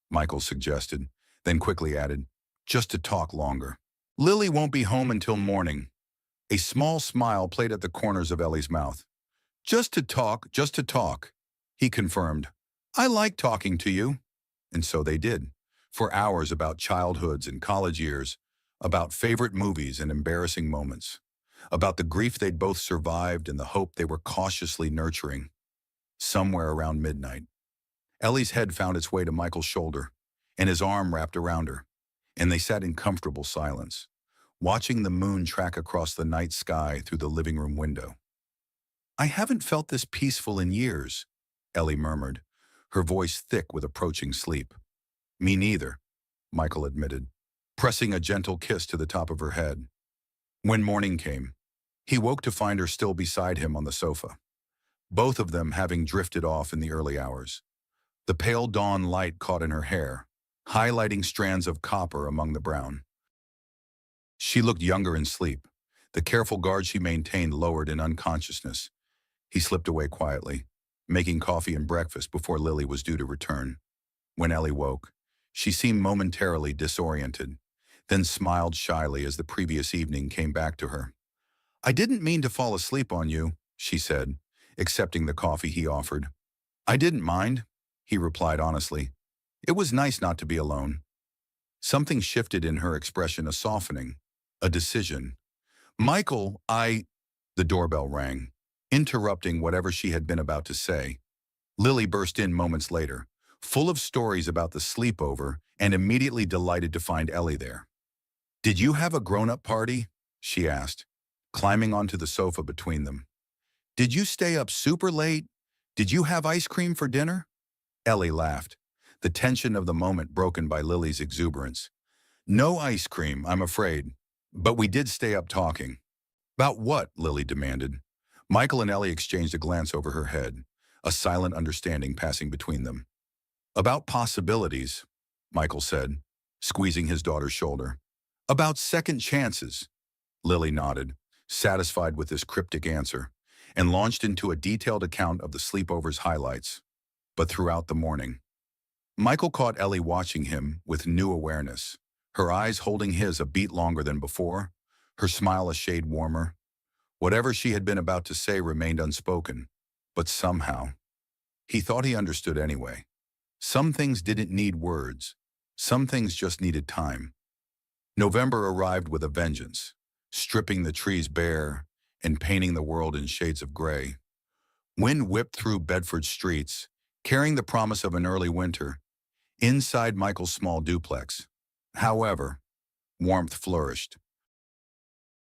S1: Michael suggested, then quickly added, "just to talk longer. Lily won't be home until morning." A small smile played at the corners of Ellie's mouth. Just to talk," he confirmed. "I like talking to you." And so they did, for hours about childhoods and college years, about favorite movies and embarrassing moments, about the grief they'd both survived and the hope they were cautiously nurturing. Somewhere around midnight, Ellie's head found its way to Michael's shoulder, and his arm wrapped around her, and they sat in comfortable silence, watching the moon track across the night sky through the living room window. "I haven't felt this peaceful in years," Ellie murmured, her voice thick with approaching sleep. "Me neither," Michael admitted, pressing a gentle kiss to the top of her head. When morning came, he woke to find her still beside him on the sofa, both of them having drifted off in the early hours. The pale dawn light caught in her hair, highlighting strands of copper among the brown. She looked younger in sleep, the careful guard she maintained lowered in unconsciousness. He slipped away quietly, making coffee and breakfast before Lily was due to return. When Ellie woke, she seemed momentarily disoriented, then smiled shyly as the previous evening came back to her. "I didn't mean to fall asleep on you," she said, accepting the coffee he offered. "I didn't mind," he replied honestly. "It was nice not to be alone." Something shifted in her expression, a softening, a decision. "Michael, The doorbell rang, interrupting whatever she had been about to say. Lily burst in moments later, full of stories about the sleepover and immediately delighted to find Ellie there. "Did you have a grown-up party?" she asked, climbing onto the sofa between them. "Did you stay up super late? Did you have ice cream for dinner?" Ellie laughed, the tension of the moment broken by Lily's exuberance. "No ice cream, I'm afraid, but we did stay up talking." "About what?" Lily demanded. Michael and Ellie exchanged a glance over her head, a silent understanding passing between them. "About possibilities," Michael said, squeezing his daughter's shoulder. "About second chances." Lily nodded, satisfied with this cryptic answer, and launched into a detailed account of the sleepover's highlights. But throughout the morning, Michael caught Ellie watching him with new awareness, her eyes holding his a beat longer than before, her smile a shade warmer. Whatever she had been about to say remained unspoken, but somehow, he thought he understood anyway. Some things didn't need words. Some things just needed time. November arrived with a vengeance, stripping the trees bare and painting the world in shades of gray. Wind whipped through Bedford's streets, carrying the promise of an early winter, inside Michael's small duplex. However, warmth flourished.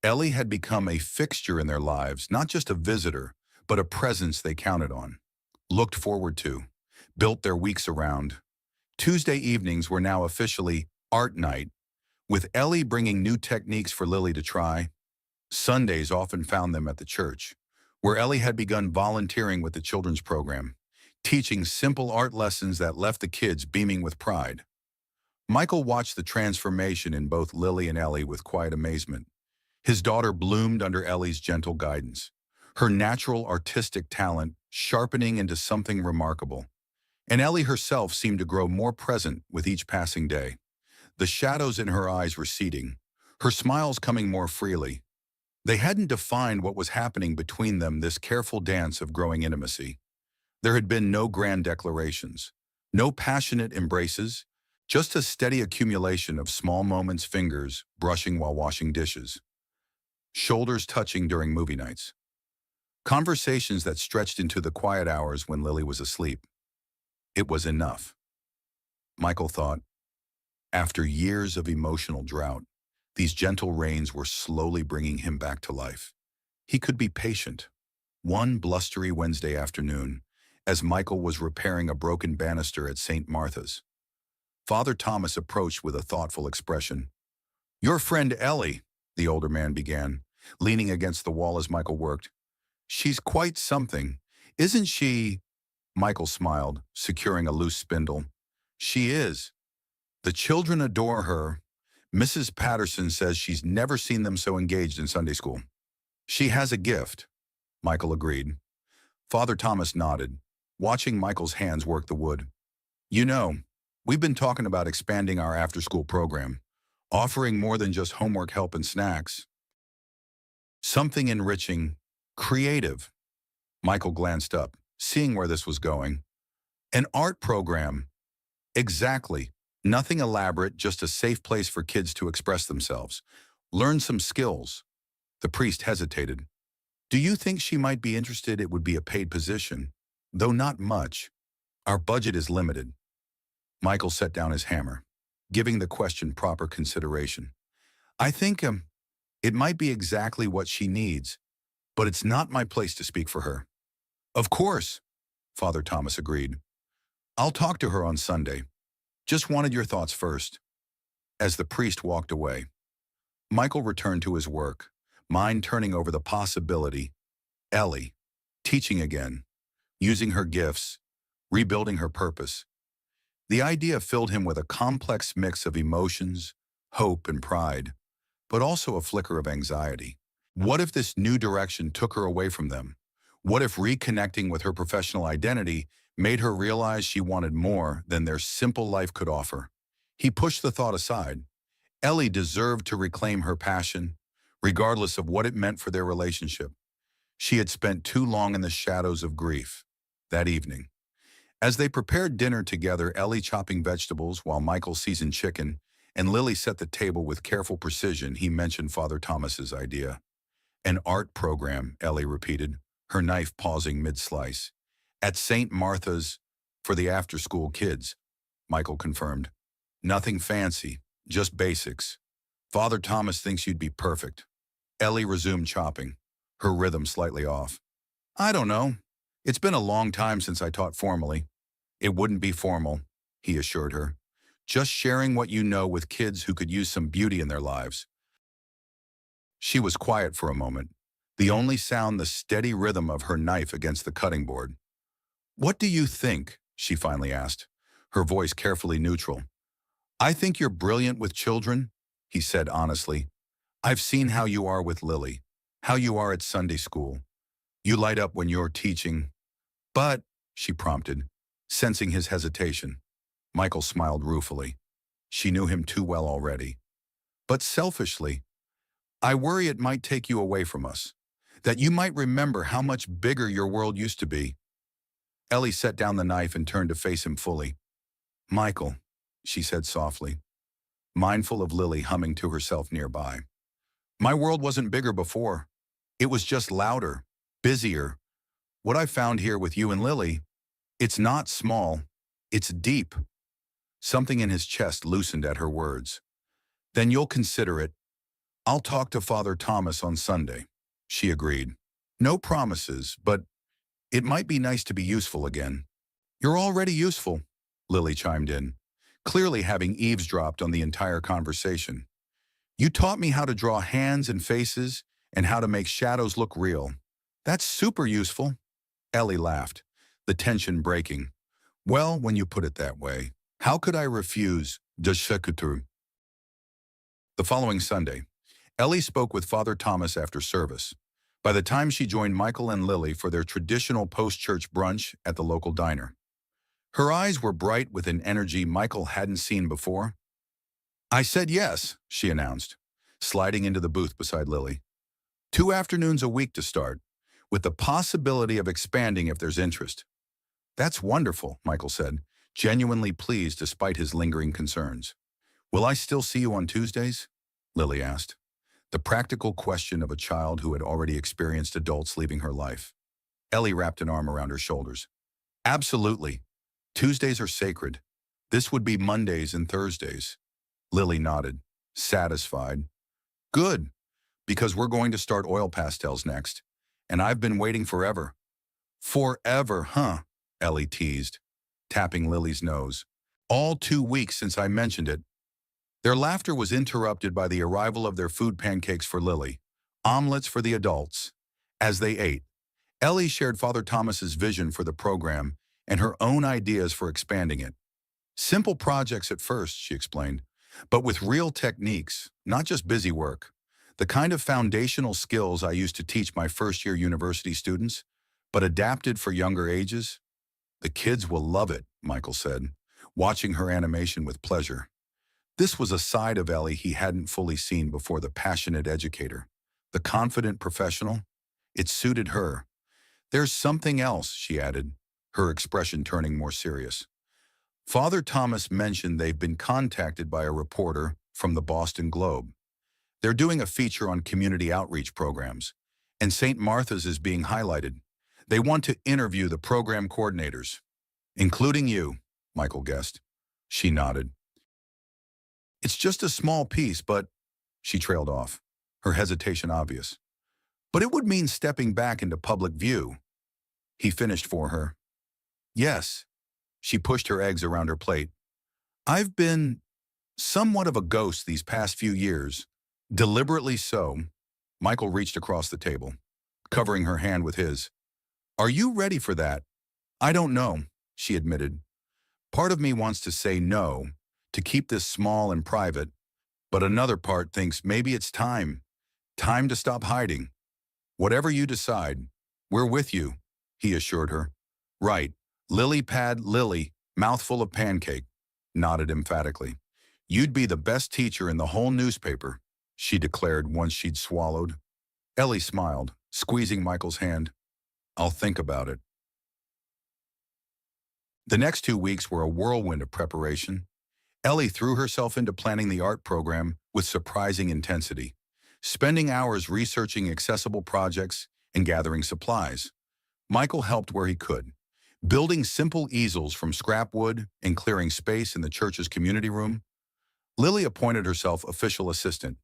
S1: Ellie had become a fixture in their lives, not just a visitor, but a presence they counted on, looked forward to, built their weeks around. Tuesday evenings were now officially art night, with Ellie bringing new techniques for Lily to try. Sundays often found them at the church, where Ellie had begun volunteering with the children's program, teaching simple art lessons that left the kids beaming with pride. Michael watched the transformation in both Lily and Ellie with quiet amazement. His daughter bloomed under Ellie's gentle guidance, her natural artistic talent sharpening into something remarkable. And Ellie herself seemed to grow more present with each passing day. The shadows in her eyes receding, her smiles coming more freely. They hadn't defined what was happening between them, this careful dance of growing intimacy. There had been no grand declarations, no passionate embraces, just a steady accumulation of small moments, fingers brushing while washing dishes, shoulders touching during movie nights, conversations that stretched into the quiet hours when Lily was asleep. It was enough, Michael thought. After years of emotional drought, these gentle rains were slowly bringing him back to life. He could be patient. One blustery Wednesday afternoon, as Michael was repairing a broken banister at St. Martha's, Father Thomas approached with a thoughtful expression. "Your friend Ellie," the older man began, leaning against the wall as Michael worked. She's quite something. Isn't she? Michael smiled, securing a loose spindle. She is. The children adore her. Mrs. Patterson says she's never seen them so engaged in Sunday school. She has a gift, Michael agreed. Father Thomas nodded, watching Michael's hands work the wood. You know, we've been talking about expanding our after-school program, offering more than just homework help and snacks. Something enriching, creative. Michael glanced up, seeing where this was going. An art program. Exactly. Nothing elaborate, just a safe place for kids to express themselves. Learn some skills. The priest hesitated. Do you think she might be interested? It would be a paid position, though not much. Our budget is limited. Michael set down his hammer, giving the question proper consideration. I think it might be exactly what she needs, but it's not my place to speak for her. Of course, Father Thomas agreed. I'll talk to her on Sunday. Just wanted your thoughts first. As the priest walked away, Michael returned to his work, mind turning over the possibility. Ellie, teaching again, using her gifts, rebuilding her purpose. The idea filled him with a complex mix of emotions, hope, and pride, but also a flicker of anxiety. What if this new direction took her away from them? What if reconnecting with her professional identity made her realize she wanted more than their simple life could offer? He pushed the thought aside. Ellie deserved to reclaim her passion, regardless of what it meant for their relationship. She had spent too long in the shadows of grief. That evening, as they prepared dinner together, Ellie chopping vegetables while Michael seasoned chicken, and Lily set the table with careful precision, he mentioned Father Thomas's idea. An art program, Ellie repeated, her knife pausing mid-slice. At St. Martha's, for the after-school kids, Michael confirmed. Nothing fancy, just basics. Father Thomas thinks you'd be perfect. Ellie resumed chopping, her rhythm slightly off. I don't know. It's been a long time since I taught formally. It wouldn't be formal, he assured her. Just sharing what you know with kids who could use some beauty in their lives. She was quiet for a moment, the only sound the steady rhythm of her knife against the cutting board. What do you think? She finally asked, her voice carefully neutral. I think you're brilliant with children, he said honestly. I've seen how you are with Lily, how you are at Sunday school. You light up when you're teaching. But, she prompted, sensing his hesitation. Michael smiled ruefully. She knew him too well already. But selfishly, I worry it might take you away from us, that you might remember how much bigger your world used to be. Ellie set down the knife and turned to face him fully. Michael, she said softly, mindful of Lily humming to herself nearby. My world wasn't bigger before. It was just louder, busier. What I found here with you and Lily, it's not small, it's deep. Something in his chest loosened at her words. Then you'll consider it. I'll talk to Father Thomas on Sunday, she agreed. No promises, but it might be nice to be useful again. You're already useful, Lily chimed in, clearly having eavesdropped on the entire conversation. You taught me how to draw hands and faces and how to make shadows look real. That's super useful. Ellie laughed, the tension breaking. Well, when you put it that way, how could I refuse de secouture? The following Sunday, Ellie spoke with Father Thomas after service. By the time she joined Michael and Lily for their traditional post-church brunch at the local diner, her eyes were bright with an energy Michael hadn't seen before. I said yes, she announced, sliding into the booth beside Lily. 2 afternoons a week to start, with the possibility of expanding if there's interest. That's wonderful, Michael said, genuinely pleased despite his lingering concerns. Will I still see you on Tuesdays? Lily asked, the practical question of a child who had already experienced adults leaving her life. Ellie wrapped an arm around her shoulders. Absolutely. Tuesdays are sacred. This would be Mondays and Thursdays. Lily nodded, satisfied. Good, because we're going to start oil pastels next, and I've been waiting forever. Forever, huh? Ellie teased, tapping Lily's nose. All 2 weeks since I mentioned it. Their laughter was interrupted by the arrival of their food pancakes for Lily, omelets for the adults. As they ate, Ellie shared Father Thomas's vision for the program and her own ideas for expanding it. Simple projects at first, she explained, but with real techniques, not just busy work. The kind of foundational skills I used to teach my first-year university students, but adapted for younger ages. The kids will love it, Michael said, watching her animation with pleasure. This was a side of Ellie he hadn't fully seen before: the passionate educator, the confident professional. It suited her. There's something else, she added, her expression turning more serious. Father Thomas mentioned they've been contacted by a reporter from the Boston Globe. They're doing a feature on community outreach programs, and St. Martha's is being highlighted. They want to interview the program coordinators, including you, Michael guessed. She nodded. It's just a small piece, but she trailed off, her hesitation obvious. But it would mean stepping back into public view. He finished for her. Yes. She pushed her eggs around her plate. I've been somewhat of a ghost these past few years. Deliberately so. Michael reached across the table, covering her hand with his. Are you ready for that? I don't know, she admitted. Part of me wants to say no, to keep this small and private, but another part thinks maybe it's time. Time to stop hiding. Whatever you decide, we're with you, he assured her. Right. Lily pad Lily, mouthful of pancake, nodded emphatically. You'd be the best teacher in the whole newspaper, she declared once she'd swallowed. Ellie smiled, squeezing Michael's hand. I'll think about it. The next 2 weeks were a whirlwind of preparation. Ellie threw herself into planning the art program with surprising intensity, spending hours researching accessible projects and gathering supplies. Michael helped where he could, building simple easels from scrap wood and clearing space in the church's community room. Lily appointed herself official assistant,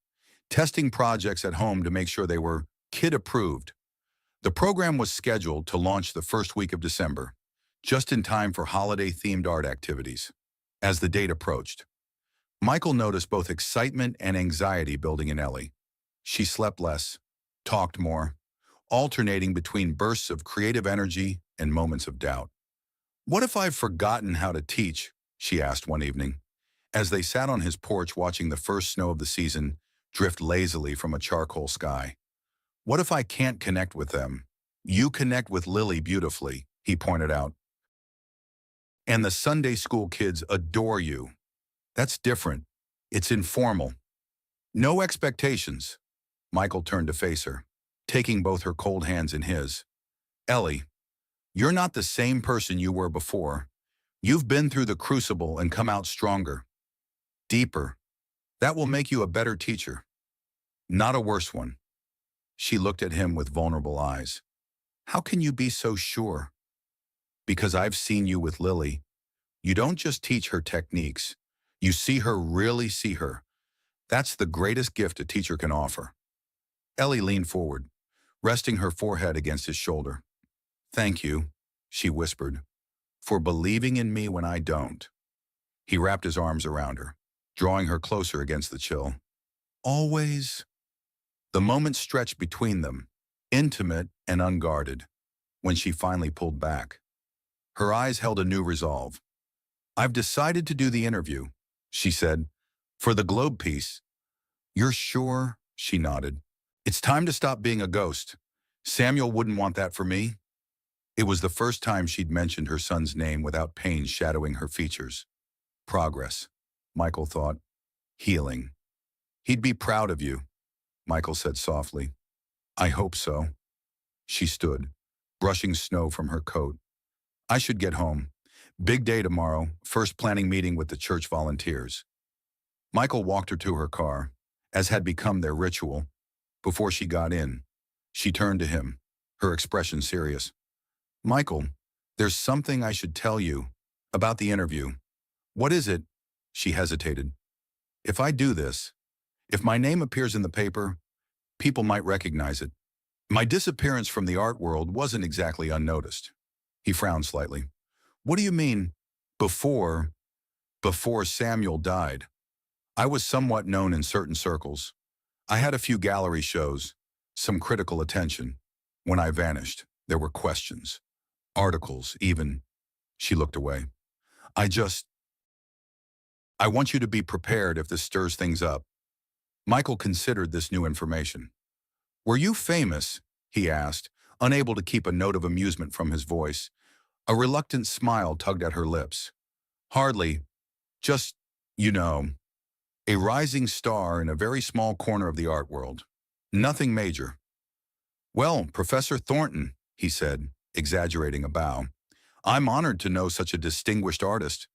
S1: testing projects at home to make sure they were kid-approved. The program was scheduled to launch the first week of December, just in time for holiday-themed art activities. As the date approached, Michael noticed both excitement and anxiety building in Ellie. She slept less, talked more, alternating between bursts of creative energy and moments of doubt. What if I've forgotten how to teach? She asked one evening, as they sat on his porch watching the first snow of the season drift lazily from a charcoal sky. What if I can't connect with them? You connect with Lily beautifully, he pointed out. And the Sunday school kids adore you. That's different. It's informal. No expectations. Michael turned to face her, taking both her cold hands in his. Ellie, you're not the same person you were before. You've been through the crucible and come out stronger, deeper. That will make you a better teacher, not a worse one. She looked at him with vulnerable eyes. How can you be so sure? Because I've seen you with Lily. You don't just teach her techniques. You see her really see her. That's the greatest gift a teacher can offer. Ellie leaned forward, resting her forehead against his shoulder. Thank you, she whispered, for believing in me when I don't. He wrapped his arms around her, drawing her closer against the chill. Always. The moment stretched between them, intimate and unguarded, when she finally pulled back. Her eyes held a new resolve. I've decided to do the interview, she said, for the Globe piece. You're sure? She nodded. It's time to stop being a ghost. Samuel wouldn't want that for me. It was the first time she'd mentioned her son's name without pain shadowing her features. Progress, Michael thought. Healing. He'd be proud of you, Michael said softly. I hope so. She stood, brushing snow from her coat. I should get home. Big day tomorrow, first planning meeting with the church volunteers. Michael walked her to her car, as had become their ritual. Before she got in, she turned to him, her expression serious. Michael, there's something I should tell you about the interview. What is it? She hesitated. If I do this, if my name appears in the paper, people might recognize it. My disappearance from the art world wasn't exactly unnoticed. He frowned slightly. What do you mean, before Samuel died? I was somewhat known in certain circles. I had a few gallery shows, some critical attention. When I vanished, there were questions, articles, even. She looked away. I just, I want you to be prepared if this stirs things up. Michael considered this new information. Were you famous? He asked, unable to keep a note of amusement from his voice. A reluctant smile tugged at her lips. Hardly, just, you know, a rising star in a very small corner of the art world. Nothing major. Well, Professor Thornton, he said, exaggerating a bow. I'm honored to know such a distinguished artist.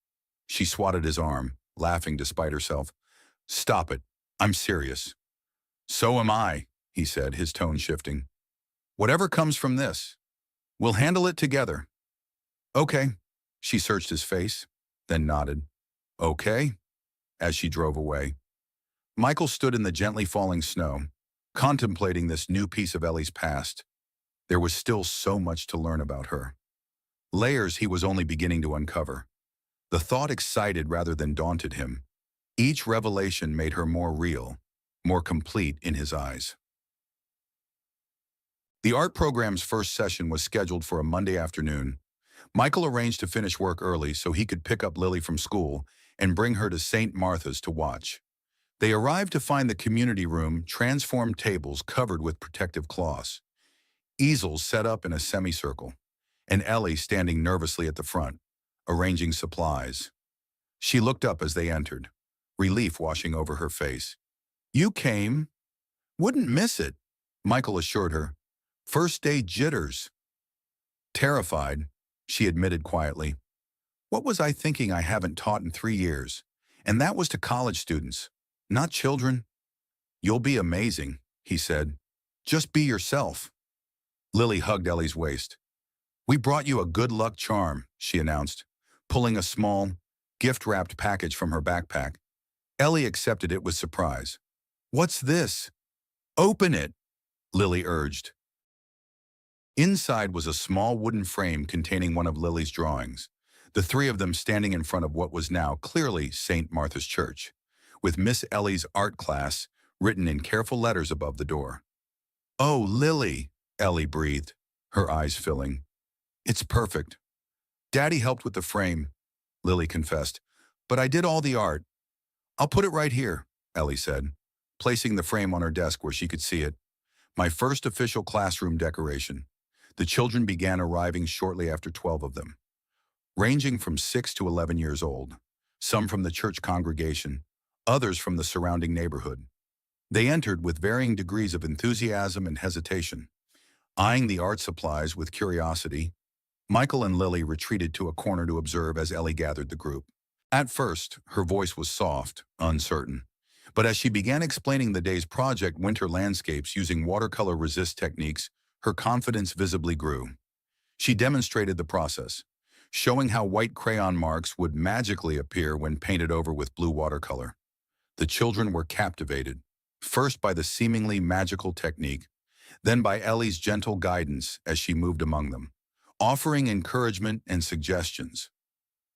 S1: She swatted his arm, laughing despite herself. Stop it. I'm serious. So am I, he said, his tone shifting. Whatever comes from this, we'll handle it together. Okay. She searched his face, then nodded. Okay, as she drove away. Michael stood in the gently falling snow, contemplating this new piece of Ellie's past. There was still so much to learn about her. Layers he was only beginning to uncover. The thought excited rather than daunted him. Each revelation made her more real, more complete in his eyes. The art program's first session was scheduled for a Monday afternoon. Michael arranged to finish work early so he could pick up Lily from school and bring her to St. Martha's to watch. They arrived to find the community room transformed tables covered with protective cloths, easels set up in a semicircle, and Ellie standing nervously at the front, arranging supplies. She looked up as they entered, relief washing over her face. You came? Wouldn't miss it, Michael assured her. First day jitters. Terrified, she admitted quietly. What was I thinking I haven't taught in 3 years? And that was to college students, not children. You'll be amazing, he said. Just be yourself. Lily hugged Ellie's waist. We brought you a good luck charm, she announced, pulling a small, gift-wrapped package from her backpack. Ellie accepted it with surprise. What's this? Open it, Lily urged. Inside was a small wooden frame containing one of Lily's drawings, the three of them standing in front of what was now clearly St. Martha's Church, with Miss Ellie's art class written in careful letters above the door. Oh, Lily, Ellie breathed, her eyes filling. It's perfect. Daddy helped with the frame, Lily confessed, but I did all the art. I'll put it right here, Ellie said, placing the frame on her desk where she could see it. My first official classroom decoration. The children began arriving shortly after 12 of them, ranging from 6 to 11 years old, some from the church congregation, others from the surrounding neighborhood. They entered with varying degrees of enthusiasm and hesitation. Eyeing the art supplies with curiosity, Michael and Lily retreated to a corner to observe as Ellie gathered the group. At first, her voice was soft, uncertain. But as she began explaining the day's project, winter landscapes using watercolor resist techniques, her confidence visibly grew. She demonstrated the process, showing how white crayon marks would magically appear when painted over with blue watercolor. The children were captivated, first by the seemingly magical technique, then by Ellie's gentle guidance as she moved among them, offering encouragement and suggestions.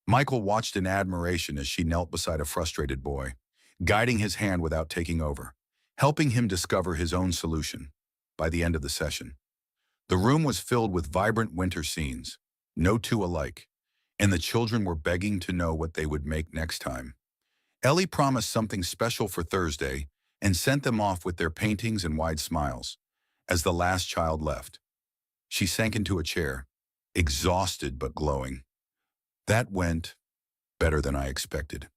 S1: Michael watched in admiration as she knelt beside a frustrated boy, guiding his hand without taking over, helping him discover his own solution. By the end of the session, the room was filled with vibrant winter scenes, no two alike, and the children were begging to know what they would make next time. Ellie promised something special for Thursday and sent them off with their paintings and wide smiles. As the last child left, she sank into a chair, exhausted but glowing. That went better than I expected.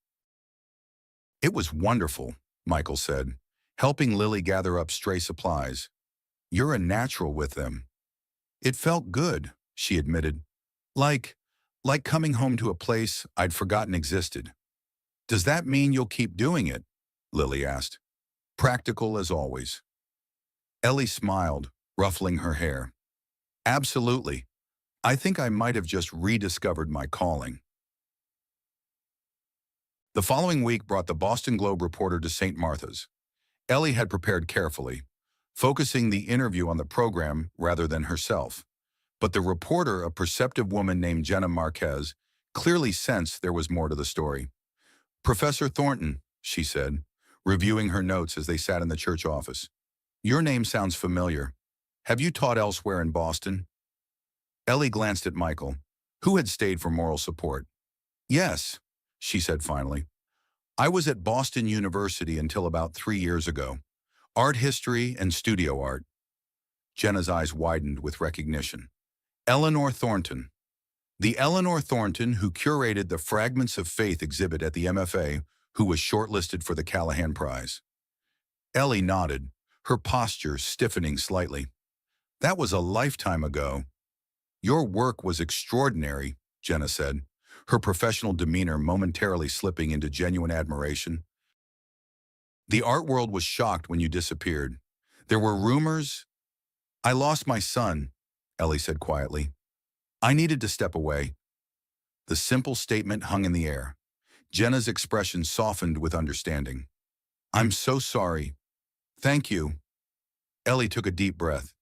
S1: It was wonderful, Michael said, helping Lily gather up stray supplies. You're a natural with them. It felt good, she admitted. Like coming home to a place I'd forgotten existed. Does that mean you'll keep doing it? Lily asked. Practical as always. Ellie smiled, ruffling her hair. Absolutely. I think I might have just rediscovered my calling. The following week brought the Boston Globe reporter to St. Martha's. Ellie had prepared carefully, focusing the interview on the program rather than herself. But the reporter, a perceptive woman named Jenna Marquez, clearly sensed there was more to the story. Professor Thornton, she said, reviewing her notes as they sat in the church office. Your name sounds familiar. Have you taught elsewhere in Boston? Ellie glanced at Michael, who had stayed for moral support. Yes, she said finally. I was at Boston University until about 3 years ago. Art history and studio art. Jenna's eyes widened with recognition. Eleanor Thornton. The Eleanor Thornton who curated the Fragments of Faith exhibit at the MFA, who was shortlisted for the Callahan Prize. Ellie nodded, her posture stiffening slightly. That was a lifetime ago. Your work was extraordinary, Jenna said, her professional demeanor momentarily slipping into genuine admiration. The art world was shocked when you disappeared. There were rumors. I lost my son, Ellie said quietly. I needed to step away. The simple statement hung in the air. Jenna's expression softened with understanding. I'm so sorry. Thank you. Ellie took a deep breath.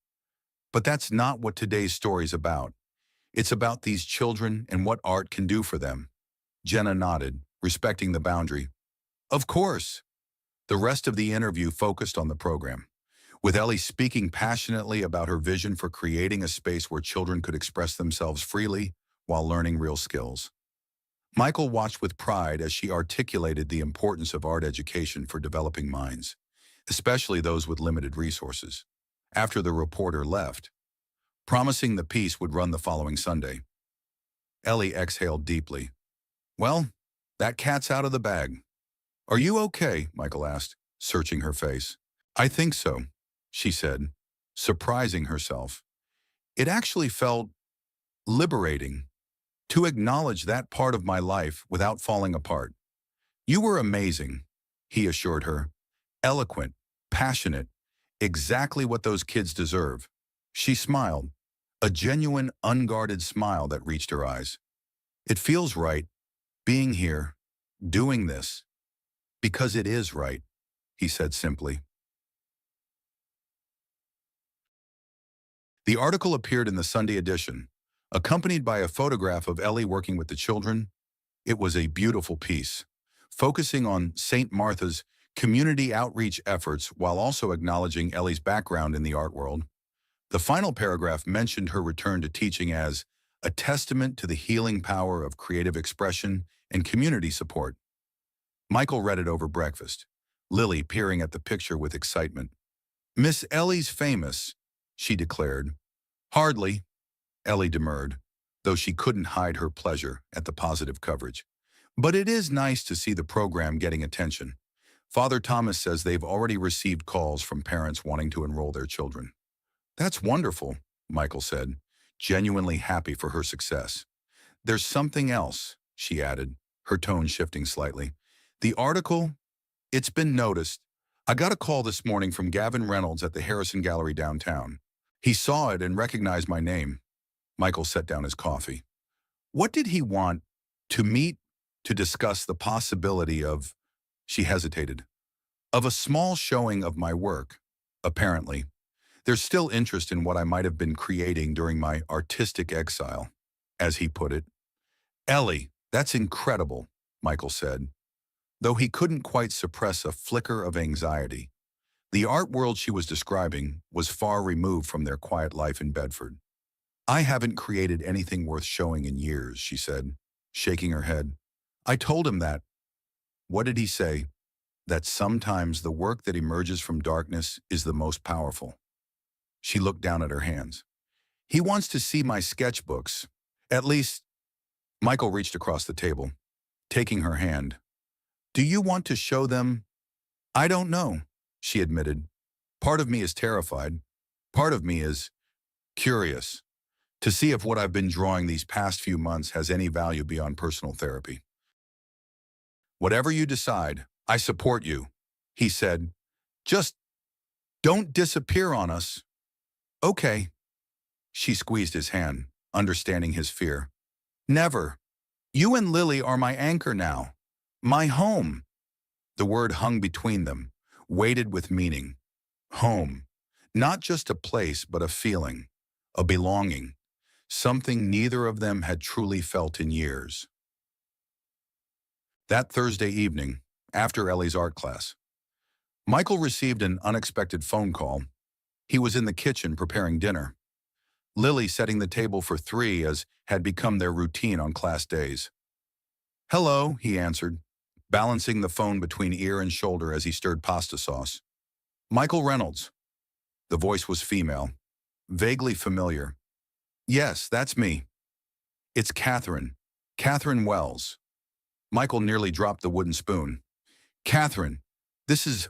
S1: But that's not what today's story's about. It's about these children and what art can do for them. Jenna nodded, respecting the boundary. Of course. The rest of the interview focused on the program, with Ellie speaking passionately about her vision for creating a space where children could express themselves freely while learning real skills. Michael watched with pride as she articulated the importance of art education for developing minds, especially those with limited resources. After the reporter left, promising the piece would run the following Sunday, Ellie exhaled deeply. Well, that cat's out of the bag. Are you okay? Michael asked, searching her face. I think so, she said, surprising herself. It actually felt liberating to acknowledge that part of my life without falling apart. You were amazing, he assured her. Eloquent, passionate, exactly what those kids deserve. She smiled, a genuine, unguarded smile that reached her eyes. It feels right, being here, doing this, because it is right, he said simply. The article appeared in the Sunday edition, accompanied by a photograph of Ellie working with the children. It was a beautiful piece, focusing on St. Martha's community outreach efforts while also acknowledging Ellie's background in the art world. The final paragraph mentioned her return to teaching as a testament to the healing power of creative expression and community support. Michael read it over breakfast, Lily peering at the picture with excitement. Miss Ellie's famous, she declared. Hardly, Ellie demurred, though she couldn't hide her pleasure at the positive coverage. But it is nice to see the program getting attention. Father Thomas says they've already received calls from parents wanting to enroll their children. That's wonderful, Michael said, genuinely happy for her success. There's something else, she added, her tone shifting slightly. The article, it's been noticed. I got a call this morning from Gavin Reynolds at the Harrison Gallery downtown. He saw it and recognized my name. Michael set down his coffee. What did he want? To meet? To discuss the possibility of, she hesitated, of a small showing of my work, apparently. There's still interest in what I might have been creating during my artistic exile, as he put it. Ellie, that's incredible, Michael said, though he couldn't quite suppress a flicker of anxiety. The art world she was describing was far removed from their quiet life in Bedford. I haven't created anything worth showing in years, she said, shaking her head. I told him that. What did he say? That sometimes the work that emerges from darkness is the most powerful. She looked down at her hands. He wants to see my sketchbooks. At least, Michael reached across the table, taking her hand. Do you want to show them? I don't know, she admitted. Part of me is terrified. Part of me is curious to see if what I've been drawing these past few months has any value beyond personal therapy. Whatever you decide, I support you, he said. Just don't disappear on us. Okay. She squeezed his hand, understanding his fear. Never. You and Lily are my anchor now. My home. The word hung between them, weighted with meaning. Home. Not just a place, but a feeling, a belonging, something neither of them had truly felt in years. That Thursday evening, after Ellie's art class. Michael received an unexpected phone call. He was in the kitchen preparing dinner. Lily setting the table for three as had become their routine on class days. "Hello," he answered, balancing the phone between ear and shoulder as he stirred pasta sauce. "Michael Reynolds." The voice was female, vaguely familiar. "Yes, that's me. It's Catherine. Catherine Wells." Michael nearly dropped the wooden spoon. "Catherine, this is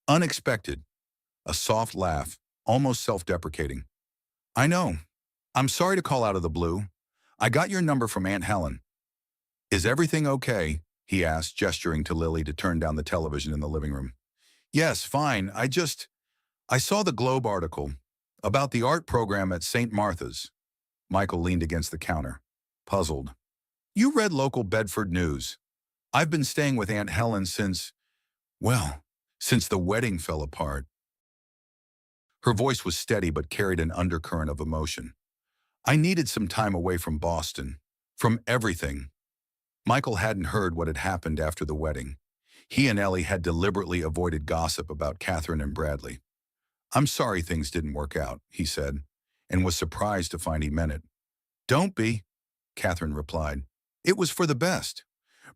S1: unexpected." A soft laugh, almost self-deprecating. "I know. I'm sorry to call out of the blue. I got your number from Aunt Helen." "Is everything okay?" he asked, gesturing to Lily to turn down the television in the living room. "Yes, fine. I saw the Globe article about the art program at St. Martha's." Michael leaned against the counter, puzzled. "You read local Bedford news. I've been staying with Aunt Helen well, since the wedding fell apart." Her voice was steady but carried an undercurrent of emotion. "I needed some time away from Boston, from everything." Michael hadn't heard what had happened after the wedding. He and Ellie had deliberately avoided gossip about Catherine and Bradley. "I'm sorry things didn't work out," he said, and was surprised to find he meant it. "Don't be," Catherine replied. "It was for the best.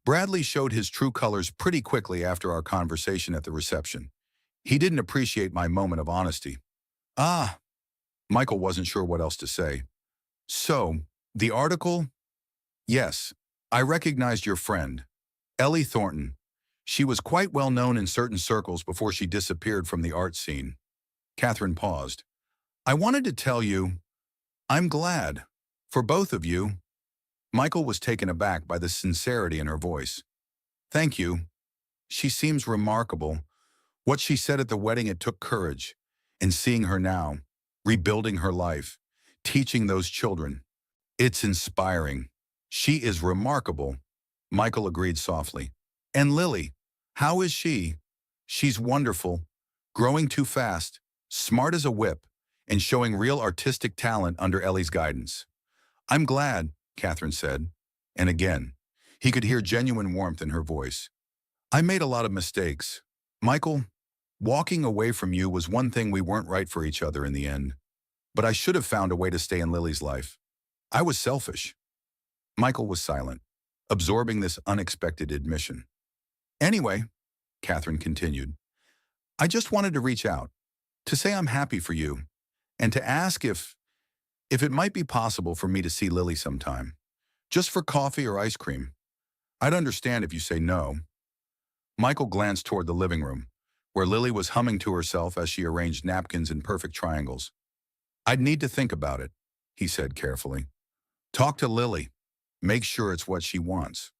S1: Bradley showed his true colors pretty quickly after our conversation at the reception. He didn't appreciate my moment of honesty." "Ah." Michael wasn't sure what else to say. "So, the article?" "Yes, I recognized your friend, Ellie Thornton. She was quite well known in certain circles before she disappeared from the art scene." Catherine paused. "I wanted to tell you, I'm glad. For both of you." Michael was taken aback by the sincerity in her voice. "Thank you. She seems remarkable. What she said at the wedding, it took courage. And seeing her now, rebuilding her life, teaching those children, it's inspiring. She is remarkable." Michael agreed softly. "And Lily, how is she?" "She's wonderful, growing too fast, smart as a whip, and showing real artistic talent under Ellie's guidance." "I'm glad," Catherine said. And again, he could hear genuine warmth in her voice. "I made a lot of mistakes. Michael, walking away from you was one thing. We weren't right for each other in the end. But I should have found a way to stay in Lily's life. I was selfish." Michael was silent, absorbing this unexpected admission. "Anyway," Catherine continued, "I just wanted to reach out, to say I'm happy for you, and to ask if it might be possible for me to see Lily sometime, just for coffee or ice cream. I'd understand if you say no." Michael glanced toward the living room, where Lily was humming to herself as she arranged napkins in perfect triangles. "I'd need to think about it," he said carefully. "Talk to Lily. Make sure it's what she wants."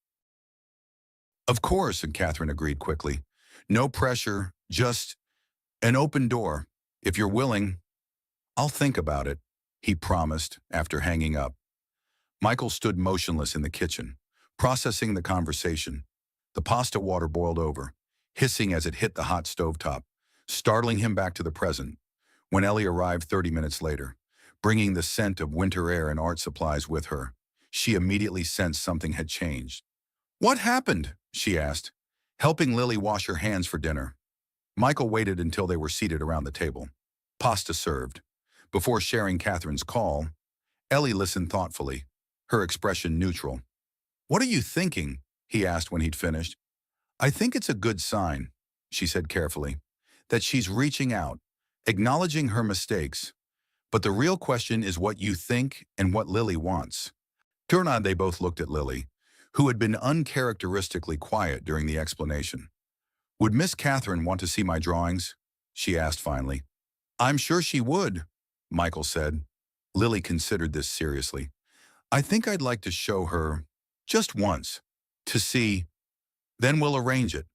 S1: "Of course," and Catherine agreed quickly. "No pressure, just an open door. If you're willing, I'll think about it," he promised after hanging up. Michael stood motionless in the kitchen, processing the conversation. The pasta water boiled over, hissing as it hit the hot stovetop, startling him back to the present. When Ellie arrived 30 minutes later, bringing the scent of winter air and art supplies with her, she immediately sensed something had changed. "What happened?" she asked, helping Lily wash her hands for dinner. Michael waited until they were seated around the table. Pasta served. Before sharing Catherine's call, Ellie listened thoughtfully, her expression neutral. "What are you thinking?" he asked when he'd finished. "I think it's a good sign," she said carefully, "that she's reaching out, acknowledging her mistakes. But the real question is what you think and what Lily wants." They both looked at Lily, who had been uncharacteristically quiet during the explanation. "Would Miss Catherine want to see my drawings?" she asked finally. "I'm sure she would," Michael said. Lily considered this seriously. "I think I'd like to show her, just once, to see. Then we'll arrange it,"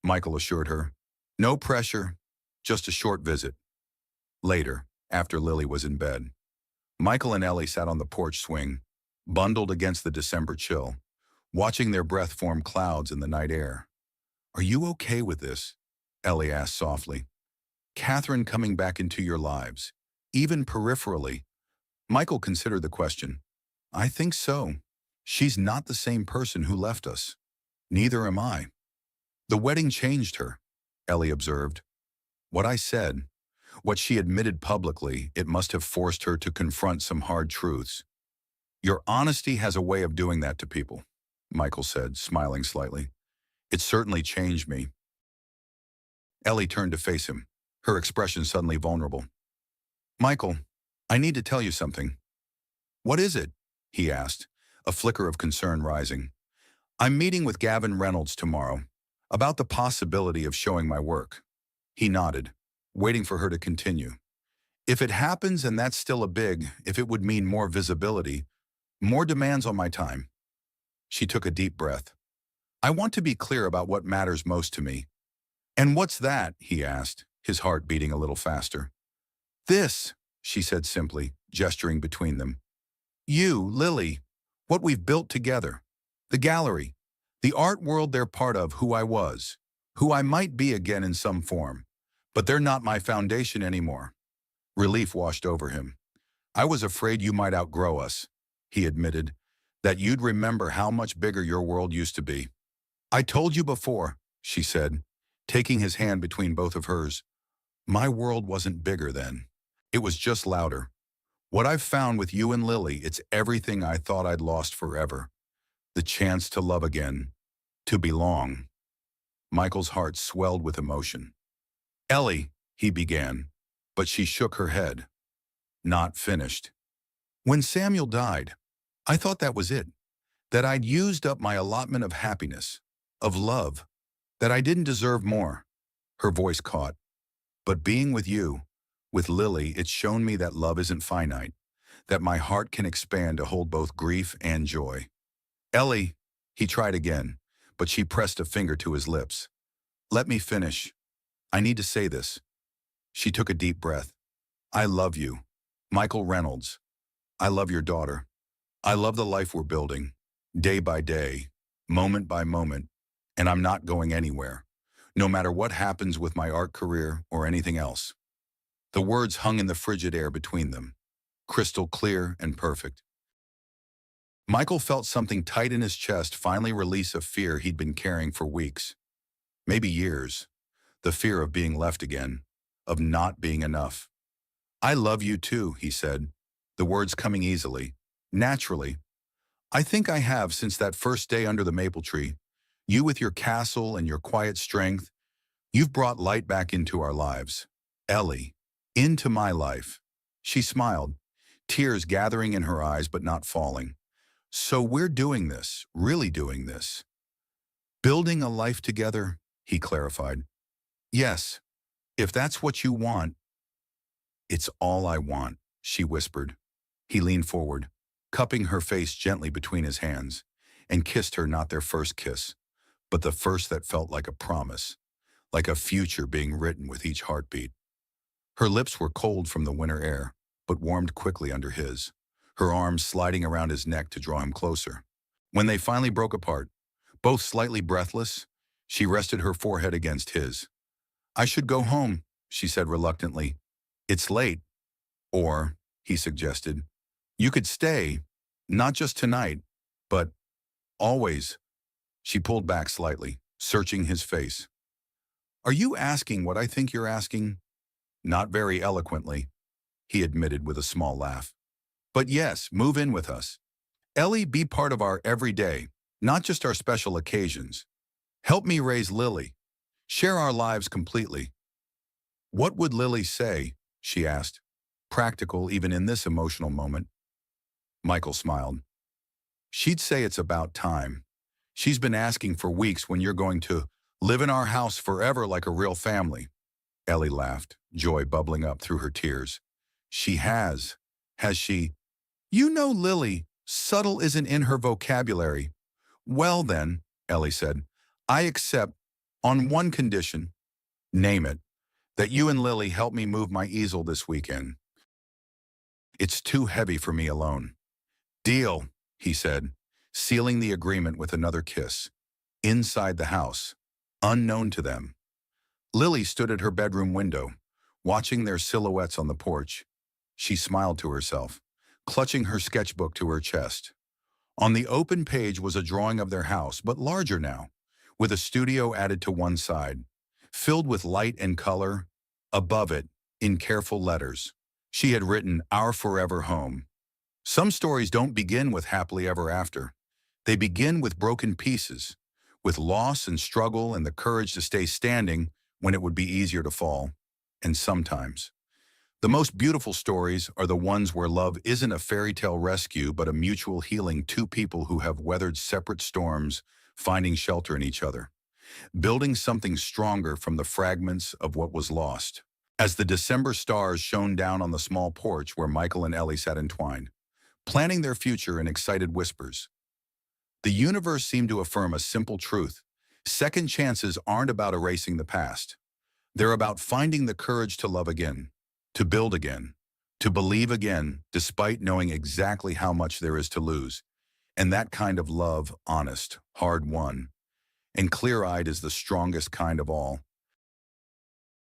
S1: Michael assured her. "No pressure, just a short visit." Later, after Lily was in bed, Michael and Ellie sat on the porch swing, bundled against the December chill, watching their breath form clouds in the night air. "Are you okay with this?" Ellie asked softly. "Catherine coming back into your lives, even peripherally?" Michael considered the question. "I think so. She's not the same person who left us. Neither am I." The wedding changed her, Ellie observed. What I said, what she admitted publicly, it must have forced her to confront some hard truths. Your honesty has a way of doing that to people, Michael said, smiling slightly. It certainly changed me. Ellie turned to face him, her expression suddenly vulnerable. Michael, I need to tell you something. What is it? He asked, a flicker of concern rising. I'm meeting with Gavin Reynolds tomorrow about the possibility of showing my work. He nodded, waiting for her to continue. If it happens and that's still a big, if it would mean more visibility, more demands on my time. She took a deep breath. I want to be clear about what matters most to me. And what's that? He asked, his heart beating a little faster. This, she said simply, gesturing between them. You, Lily, what we've built together. The gallery, the art world they're part of, who I was, who I might be again in some form. But they're not my foundation anymore. Relief washed over him. I was afraid you might outgrow us, he admitted, that you'd remember how much bigger your world used to be. I told you before, she said, taking his hand between both of hers. My world wasn't bigger then. It was just louder. What I've found with you and Lily, it's everything I thought I'd lost forever. The chance to love again, to belong. Michael's heart swelled with emotion. Ellie, he began, but she shook her head. Not finished. When Samuel died, I thought that was it, that I'd used up my allotment of happiness, of love, that I didn't deserve more. Her voice caught. But being with you, with Lily, it's shown me that love isn't finite, that my heart can expand to hold both grief and joy. Ellie, he tried again, but she pressed a finger to his lips. Let me finish. I need to say this. She took a deep breath. I love you, Michael Reynolds. I love your daughter. I love the life we're building, day by day, moment by moment, and I'm not going anywhere, no matter what happens with my art career or anything else. The words hung in the frigid air between them, crystal clear and perfect. Michael felt something tight in his chest finally release a fear he'd been carrying for weeks, maybe years, the fear of being left again, of not being enough. I love you too, he said, the words coming easily, naturally. I think I have since that first day under the maple tree. You with your castle and your quiet strength, you've brought light back into our lives. Ellie, into my life. She smiled, tears gathering in her eyes but not falling. So we're doing this, really doing this. Building a life together, he clarified. Yes, if that's what you want. It's all I want, she whispered. He leaned forward, cupping her face gently between his hands, and kissed her, not their first kiss, but the first that felt like a promise, like a future being written with each heartbeat. Her lips were cold from the winter air, but warmed quickly under his, her arms sliding around his neck to draw him closer. When they finally broke apart, both slightly breathless, she rested her forehead against his. I should go home, she said reluctantly. It's late. Or, he suggested, you could stay, not just tonight, but always. She pulled back slightly, searching his face. Are you asking what I think you're asking? Not very eloquently, he admitted with a small laugh. But yes, move in with us. Ellie, be part of our everyday, not just our special occasions. Help me raise Lily. Share our lives completely. What would Lily say? She asked, practical even in this emotional moment. Michael smiled. She'd say it's about time. She's been asking for weeks when you're going to live in our house forever like a real family. Ellie laughed, joy bubbling up through her tears. She has. Has she? You know Lily, subtle isn't in her vocabulary. Well then, Ellie said, I accept, on one condition. Name it. That you and Lily help me move my easel this weekend. It's too heavy for me alone. Deal, he said, sealing the agreement with another kiss. Inside the house, unknown to them. Lily stood at her bedroom window, watching their silhouettes on the porch. She smiled to herself, clutching her sketchbook to her chest. On the open page was a drawing of their house, but larger now, with a studio added to one side, filled with light and color. Above it, in careful letters, she had written, "Our forever home." Some stories don't begin with happily ever after. They begin with broken pieces, with loss and struggle and the courage to stay standing when it would be easier to fall. And sometimes, the most beautiful stories are the ones where love isn't a fairy tale rescue but a mutual healing, two people who have weathered separate storms, finding shelter in each other, building something stronger from the fragments of what was lost. As the December stars shone down on the small porch where Michael and Ellie sat entwined, planning their future in excited whispers, the universe seemed to affirm a simple truth. Second chances aren't about erasing the past. They're about finding the courage to love again, to build again, to believe again, despite knowing exactly how much there is to lose. And that kind of love, honest, hard-won, and clear-eyed, is the strongest kind of all.